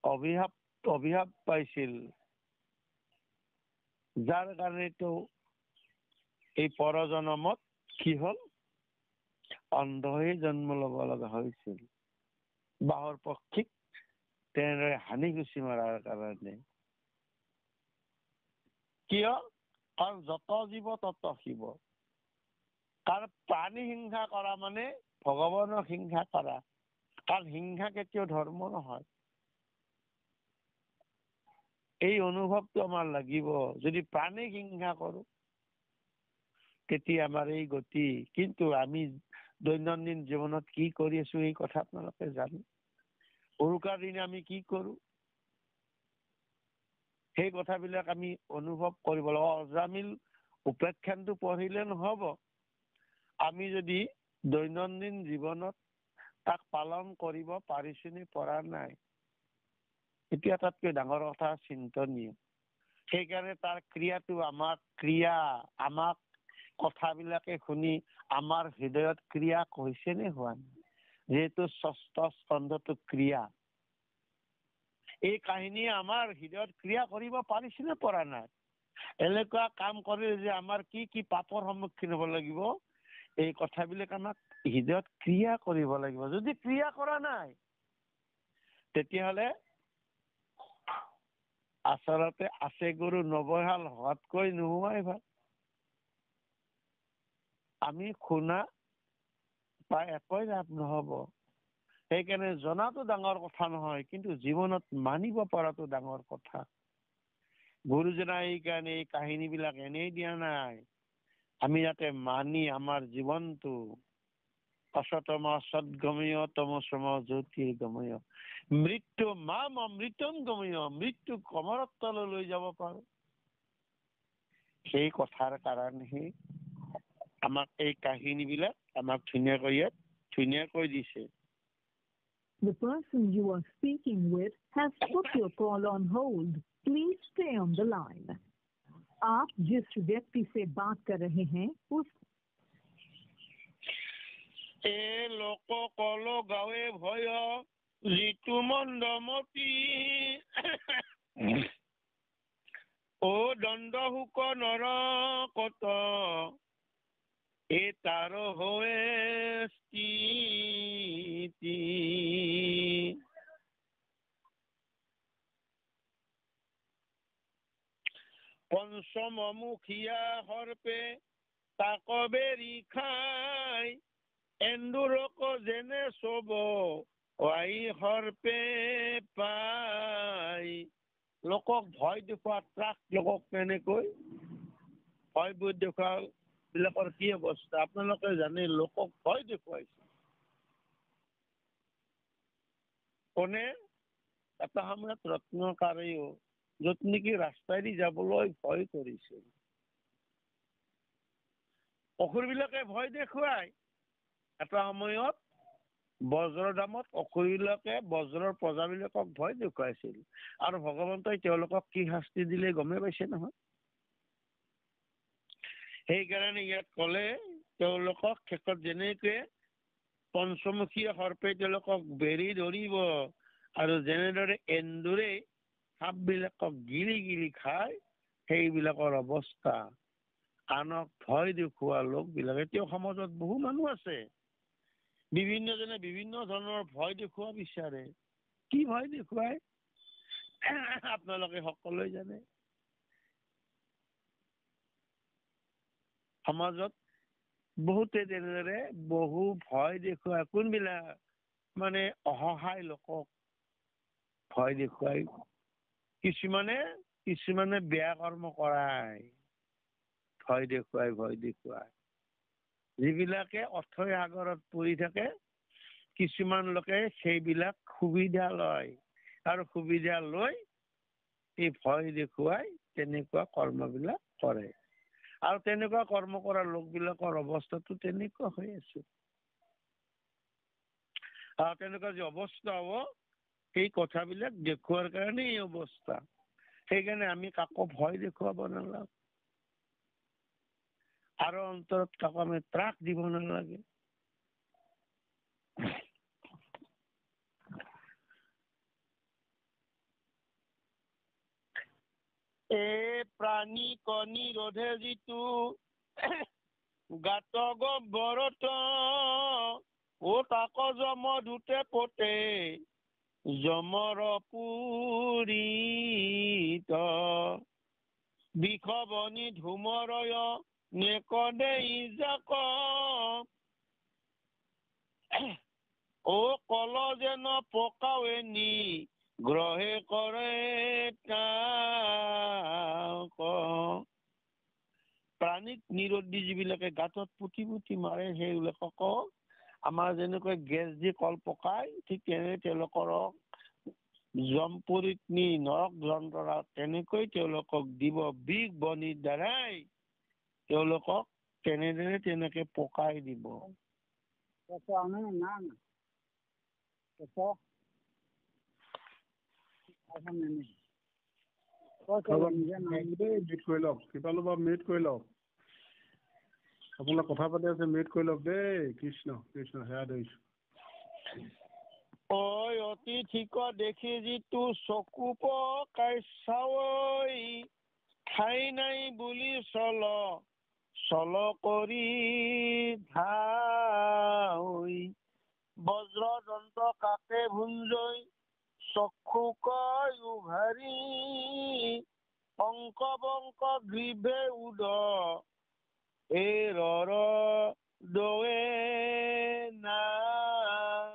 অভিশাপ পাইছিল, যাৰ কাৰণে তেওঁ এই পৰজনমত কি হল অন্ধ হৈ জন্ম লব লগা হৈছিল। বাহৰ পক্ষীক তেনেদৰে হানি গুচি মৰাৰ কাৰণে। কিয়? কাৰণ যত জীৱ তত শিৱ। কাৰণ প্ৰাণী হিংসা কৰা মানে ভগৱানক হিংসা কৰা। কাৰণ হিংসা কেতিয়াও ধৰ্ম নহয়। এই অনুভৱটো আমাৰ লাগিব। যদি প্ৰাণীক হিংসা কৰো তেতিয়া আমাৰ এই গতি। কিন্তু আমি দৈনন্দিন জীৱনত কি কৰি আছো এই কথা আপোনালোকে জানে। উৰুকাৰ দিনে আমি কি কৰো সেই কথাবিলাক আমি অনুভৱ কৰিব লাগিব। অজামিল উপাখ্যানটো পঢ়িলে নহব। আমি যদি দৈনন্দিন জীৱনত তাক পালন কৰিব পাৰিছো নে পৰা নাই, এতিয়া তাতকৈ ডাঙৰ কথা চিন্তনীয়। সেইকাৰণে তাৰ ক্ৰিয়াটো আমাক কথাবিলাকে শুনি আমাৰ হৃদয়ত ক্ৰিয়া হৈছে নে হোৱা নাই? যিহেতু ষষ্ঠ স্কন্ধটো ক্ৰিয়া, এই কাহিনী আমাৰ হৃদয়ত ক্ৰিয়া কৰিব পাৰিছে নে পৰা নাই? এনেকুৱা কাম কৰিলে যে আমাৰ কি কি পাপৰ সন্মুখীন হব লাগিব, এই কথাবিলাক আমাক হৃদয়ত ক্ৰিয়া কৰিব লাগিব। যদি ক্ৰিয়া কৰা নাই, তেতিয়াহলে আচলতে আছে গৰু নবহাল হোৱাতকৈ নোহোৱাই ভাল। আমি শুনা বা একোৱে লাভ নহব। সেইকাৰণে জনাটো ডাঙৰ কথা নহয়, কিন্তু জীৱনত মানিব পৰাটো ডাঙৰ কথা। গুৰুজনাই এইকাৰণে এই কাহিনীবিলাক এনেই দিয়া নাই, আমি যাতে মানি আমাৰ জীৱনটো অসতম সদ্গময় তমসম জ্যোতিৰ্গময় মৃত্যু মাম অমৃতম গময়, মৃত্যু কমৰত তললৈ লৈ যাব পাৰো। সেই কথাৰ কাৰণেহে আমাক এই কাহিনীবিলাক আমাক ধুনীয়াকৈ দিছে। The person you are speaking with has put your call on hold. Please stay on the line. आप जिस व्यक्ति से बात कर रहे हैं उस এ লোক কল গাঁৱে ভয় যিটো মন্দমতি ও দণ্ড হুক নৰ কত এ তাৰ হৈ স্থিতি। পঞ্চম মুখিয়া সৰ্পে তাক বেৰি খাই, এন্দুৰক যেনে চব আই সৰ্পে পাই। লোকক ভয় দেখুওৱা ত্ৰাস লোকক কেনেকৈ ভয় দেখুওৱা বিলাকৰ কি অৱস্থা আপোনালোকে জানে। লোকক ভয় দেখুৱাইছে কোনে? এটা সময়ত ৰত্নকাৰেও যত নেকি ৰাস্তাইদি যাবলৈ ভয় কৰিছিল, অসুৰবিলাকে ভয় দেখুৱাই এটা সময়ত বজ্ৰৰ দামত অসুৰবিলাকে বজ্ৰৰ প্ৰজাবিলাকক ভয় দেখুৱাইছিল। আৰু ভগৱন্তই তেওঁলোকক কি শাস্তি দিলে গমেই পাইছে নহয়। সেইকাৰণে ইয়াত কলে তেওঁলোকক শেষত যেনেকৈ পঞ্চমুখী সৰ্পে তেওঁলোকক বেৰি ধৰিব, আৰু যেনেদৰে এন্দুৰে সাপবিলাকক গিলি গিলি খায়, সেইবিলাকৰ অৱস্থা। আনক ভয় দেখুওৱা লোকবিলাকে, তেওঁ সমাজত বহু মানুহ আছে, বিভিন্নজনে বিভিন্ন ধৰণৰ ভয় দেখুওৱা বিচাৰে। কি ভয় দেখুৱাই আপোনালোকে সকলোৱে জানে। সমাজত বহুতে তেনেদৰে বহু ভয় দেখুৱাই। কোনবিলাক? মানে অসহায় লোকক ভয় দেখুৱাই। কিছুমানে বেয়া কৰ্ম কৰাই ভয় দেখুৱাই। যিবিলাকে অথৈ সাগৰত পৰি থাকে, কিছুমান লোকে সেইবিলাক সুবিধা লয়, আৰু সুবিধা লৈ এই ভয় দেখুৱাই তেনেকুৱা কৰ্মবিলাক কৰে। আৰু তেনেকুৱা কৰ্ম কৰা লোকবিলাকৰ অৱস্থাটো তেনেকুৱা হৈ আছে। আৰু তেনেকুৱা যে অৱস্থা হব, সেই কথাবিলাক দেখুৱাৰ কাৰণে এই অৱস্থা। সেইকাৰণে আমি কাকো ভয় দেখুৱাব নালাগে, আৰু অন্তৰত কাকো আমি ত্ৰাস দিব নালাগে। এই প্ৰাণী কণী ৰোধে যিটো গাত গব্বৰত, ও তাক যম ধুতে পতে যমৰ পুৰীত, বিষবনি ধুমৰয় নেকদেই যাক, ও কল যেন পকাৱে নি গ্ৰহে কৰে তাক। প্ৰাণীক নিৰোধ দি যিবিলাকে গাঁতত পুতি পুতি মাৰে, সেইবিলাকক আমাৰ যেনেকৈ গেছ দি কল পকাই, ঠিক তেনে তেওঁলোকৰ জমপুৰীত নি নৰক যন্ত্ৰণা তেনেকৈ তেওঁলোকক দিব। বিষ বনিৰ দ্বাৰাই তেওঁলোকক তেনেকে পকাই দিব। মিউট কৰি লওক, আপোনালোক কথা পাতি আছে মিউট কৰি লওক দেই। কৃষ্ণ কৃষ্ণ সেয়া ধৰিছোঁ। ঐ অতিথিক দেখি যিটো চকু পকাই চাৱৈ, ঠাই নাই বুলি চল কৰি ধাই, বজ্ৰদন্ত কাকে ভুঞ্জই চক্ষু কয় উঘাৰি, অংক বংক গ্ৰীভে উদ ৰৰ দৱে নাৰী।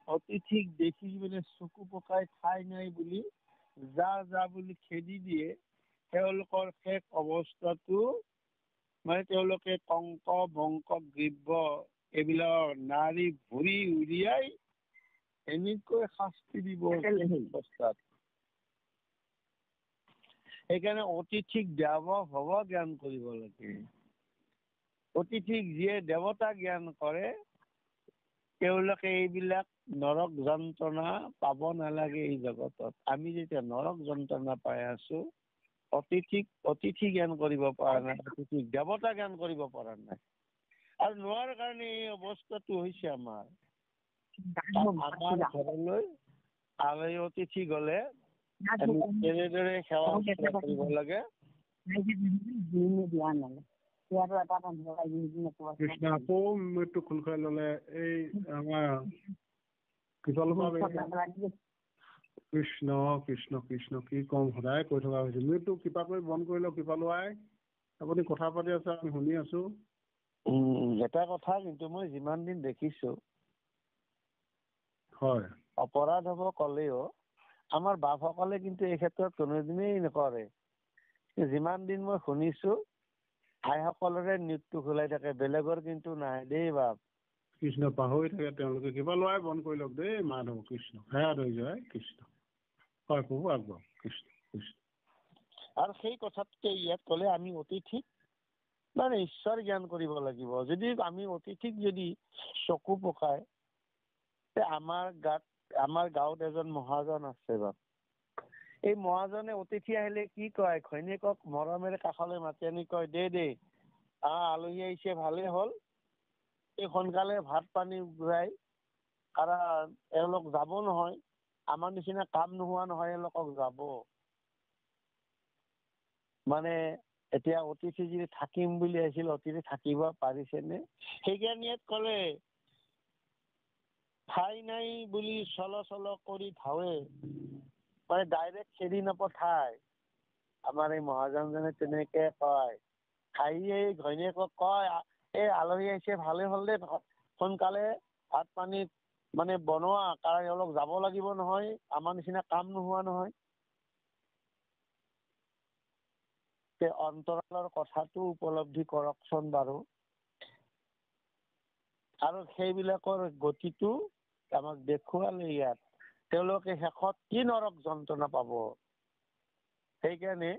অতিথিক দেখি মানে চকু পকাই ঠাই নাই বুলি যা বুলি খেদি দিয়ে। তেওঁলোকৰ শেষ অৱস্থাটো মানে তেওঁলোকে কংক বংক গ্ৰীভ এইবিলাক নাৰী ভৰি উলিয়াই এনেকৈ শাস্তি দিব অৱস্থাত। সেইকাৰণে অতিথিক দেৱ ভৱ জ্ঞান কৰিব লাগে। অতিথিক যিয়ে দেৱতা জ্ঞান কৰে তেওঁলোকে এইবিলাক নৰক যন্ত্ৰণা পাব নালাগে এই জগতত। আমি যেতিয়া নৰক যন্ত্ৰণা পাই আছো, অতিথি জ্ঞান কৰিব পৰা নাই, অতিথিক দেৱতা জ্ঞান কৰিব পৰা নাই। আৰু নোৱাৰাৰ কাৰণে এই অৱস্থাটো হৈছে আমাৰ। আমাৰ ঘৰলৈ আলহী অতিথি গলে আমি কেনেদৰে সেৱা কৰিব লাগে। কৃষ্ণ আকৌ মৃত্যু খোল খাই ললে। এই আমাৰ কৃষ্ণ কৃষ্ণ কৃষ্ণ কি কম, সদায় কৈ থকা হৈছে। মৃত্যু কৃপা কৰি বন্ধ কৰি লওক। কৃপা লোৱাই আপুনি কথা পাতি আছে, আমি শুনি আছো। এটা কথা কিন্তু মই যিমান দিন দেখিছো, হয়, অপৰাধ হব কলেও আমাৰ বাপসকলে কিন্তু এই ক্ষেত্ৰত কোনোদিনেই নকৰে। যিমান দিন মই শুনিছো আইসকলৰে মৃত্যু খোলাই থাকে, বেলেগৰ কিন্তু নাই দেই বাপ। কৃষ্ণ পাহৰি থাকে তেওঁলোকে। কিবা লোৱাই বন্ধ কৰি লওক দেই। মাধৱ কৃষ্ণ সেয়া ধৰি যায়। কৃষ্ণ হয় প্ৰভু আগবাঢ়ক। কৃষ্ণ কৃষ্ণ। আৰু সেই কথাতকে ইয়াত কলে আমি অতিথিক মানে ঈশ্বৰ জ্ঞান কৰিব লাগিব। যদি আমি অতিথিক যদি চকু পকাই, আমাৰ গাঁৱত এজন মহাজন আছে বাপ। এই মহাজনে অতিথি আহিলে কি কয়, ঘৈণীয়েকক মৰমেৰে কাষলৈ মাতি আনি কয়, দে আলহী আহিছে ভালেই হ'ল, এই সোনকালে ভাত পানী ঘূৰাই, কাৰণ এওঁলোক যাব নহয়, আমাৰ নিচিনা কাম নোহোৱা নহয়, এওঁলোকক যাব। মানে এতিয়া অতিথি যদি থাকিম বুলি আহিছিল, অতিথি থাকিব পাৰিছেনে? সেইকাৰণে ইয়াত কলে ঠাই নাই বুলি চল কৰি ধাৱে, মানে ডাইৰেক্ট খেদি নপঠায়। আমাৰ এই মহাজনজনে তেনেকে কয়। এই ঘৈণীয়েকক কয়, এই আলহী আহিছে ভালে হ'ল দে, সোনকালে ভাত পানী মানে বনোৱা, কাৰণ এওঁলোক যাব লাগিব নহয়, আমাৰ নিচিনা কাম নোহোৱা নহয়। অন্তৰালৰ কথাটো উপলব্ধি কৰকচোন বাৰু। আৰু সেইবিলাকৰ গতিটো আমাক দেখুৱালে ইয়াত। তেওঁলোকে শেষত কি নৰক যন্ত্ৰণা পাব। সেইকাৰণে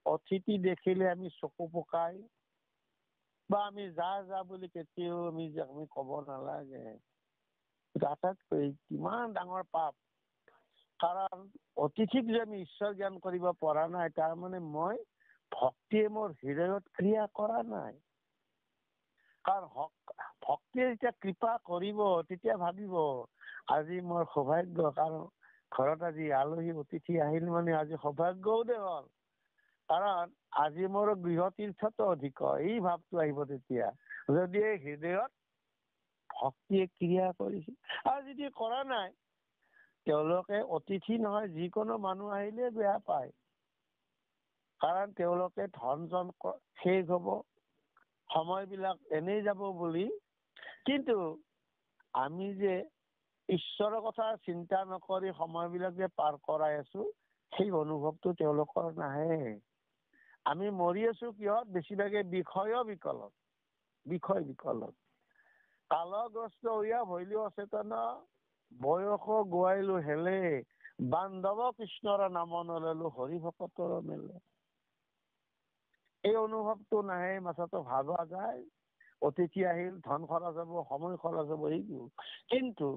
অতিথি দেখিলে আমি চকু পকাই বা আমি যা বুলি কেতিয়াও আমি কব নালাগে। আটাইতকৈ কিমান ডাঙৰ পাপ। কাৰণ অতিথিক যে আমি ঈশ্বৰ জ্ঞান কৰিব পৰা নাই, তাৰ মানে মই ভক্তিয়ে মোৰ হৃদয়ত ক্ৰিয়া কৰা নাই। কাৰণ ভক্তিয়ে যেতিয়া কৃপা কৰিব, তেতিয়া ভাবিব আজি মোৰ সৌভাগ্য, কাৰণ ঘৰত আজি আলহী অতিথি আহিল মানে আজি সৌভাগ্যও দে হ'ল, কাৰণ আজি মোৰ গৃহ তীৰ্থটো অধিক, এই ভাৱটো আহিব তেতিয়া, যদি এই হৃদয়ত ভক্তিয়ে ক্ৰিয়া কৰিছিল। আৰু যদি কৰা নাই, তেওঁলোকে অতিথি নহয়, যিকোনো মানুহ আহিলে বেয়া পায়। কাৰণ তেওঁলোকে ধন জন শেষ হব, সময়বিলাক এনেই যাব বুলি। কিন্তু আমি যে ঈশ্বৰৰ কথা চিন্তা নকৰি সময়বিলাক যে পাৰ কৰাই আছো, সেই অনুভৱটো তেওঁলোকৰ নাহে। আমি মৰি আছো কিহত? বেছিভাগে বিষয় বিকলত। কালগ্ৰস্ত হৈয়া ভৈলো অচেতন, বয়স গোৱাইলো হেলে, বান্ধৱ কৃষ্ণৰ নাম নললো, হৰি ভকতৰ মেলে। এই অনুভৱটো নাহে, মাথাটো ভাবা যায় অতিথি আহিল, ধন খৰচ হব, সময় খৰচ হব, এইবোৰ। কিন্তু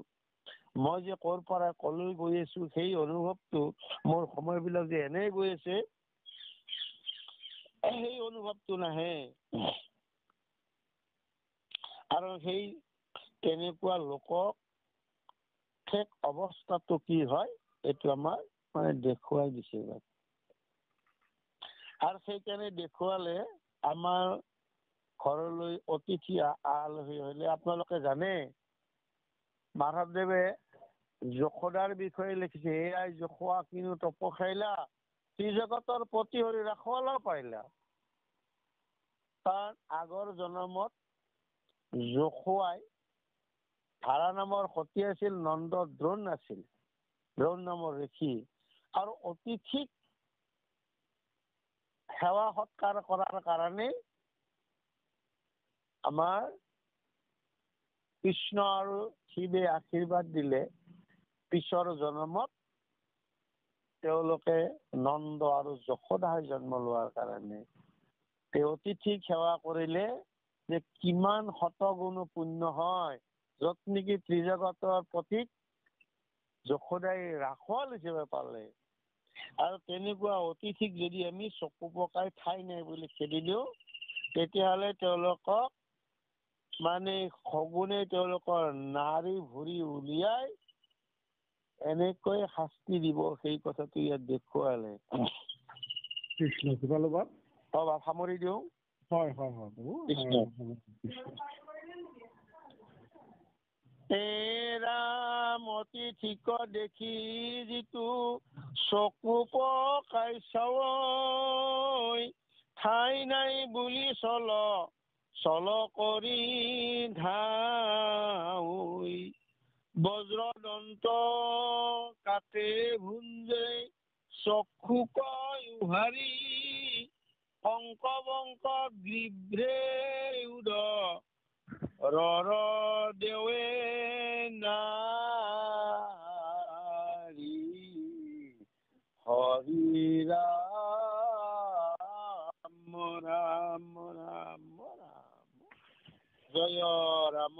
মই যে ক'ৰ পৰা কলৈ গৈ আছো, সেই অনুভৱটো মোৰ সময়বিলাক যে এনেই গৈ আছে, সেই অনুভৱটো নাহে। আৰু সেই তেনেকুৱা লোকক শেষ অৱস্থাটো কি হয় এইটো আমাৰ মানে দেখুৱাই দিছে। আৰু সেইকাৰণে দেখুৱালে আমাৰ ঘৰলৈ অতিথি আলহী হলে আপোনালোকে জানে মাধৱদেৱে যশোদাৰ বিষয়ে লিখিছে, এয়াই যশোৱা কিনো তপখাইলা শ্ৰীজগতৰ প্ৰতি হৰি ৰাখৱালা পাইলা। কাৰণ আগৰ জনমত যশোৱাই ধাৰা নামৰ সতী আছিল, নন্দ দ্ৰোণ আছিল, দ্ৰোণ নামৰ ঋষি। আৰু অতিথিক সেৱা সৎকাৰ কৰাৰ কাৰণে আমাৰ কৃষ্ণ আৰু শিৱে আশীৰ্বাদ দিলে পিছৰ জন্মত তেওঁলোকে নন্দ আৰু যশোদাই জন্ম লোৱাৰ কাৰণে। এই অতিথিক সেৱা কৰিলে যে কিমান শতগুণ পুণ্য হয়, যত নেকি ত্ৰিজগতৰ প্ৰতীক যশোদাই ৰাখোৱাল হিচাপে পালে। আৰু তেনেকুৱা অতিথিক যদি আমি চকু পকাই ঠাই নাই বুলি খেদি দিওঁ, তেতিয়াহ'লে তেওঁলোকক মানে সগুনে তেওঁলোকৰ নাৰী ভৰি উলিয়াই এনেকৈ শাস্তি দিব, সেই কথাটো ইয়াত দেখুৱালে। কৃষ্ণ কৃপালু বাপ। সামৰি দিওঁ। হয় হয় হয় কৃষ্ণ। ৰাম অতিথিক দেখি যিটো চকু পকাই চাৱৈ, ঠাই নাই বুলি চল কৰি ধাৱৈ, বজ্ৰদন্ত কাটে ভুঞ্জে চক্ষু কয় উহাৰি, অংক বংক গ্ৰীভ্ৰে উদ ৰৰ দেৱে নাৰী, হৰি ৰাম ৰাম ৰাম ৰাম। জয় ৰাম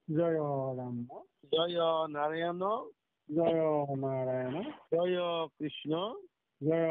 জয় ৰাম জয় নাৰায়ণ জয় নাৰায়ণ জয় কৃষ্ণ জয়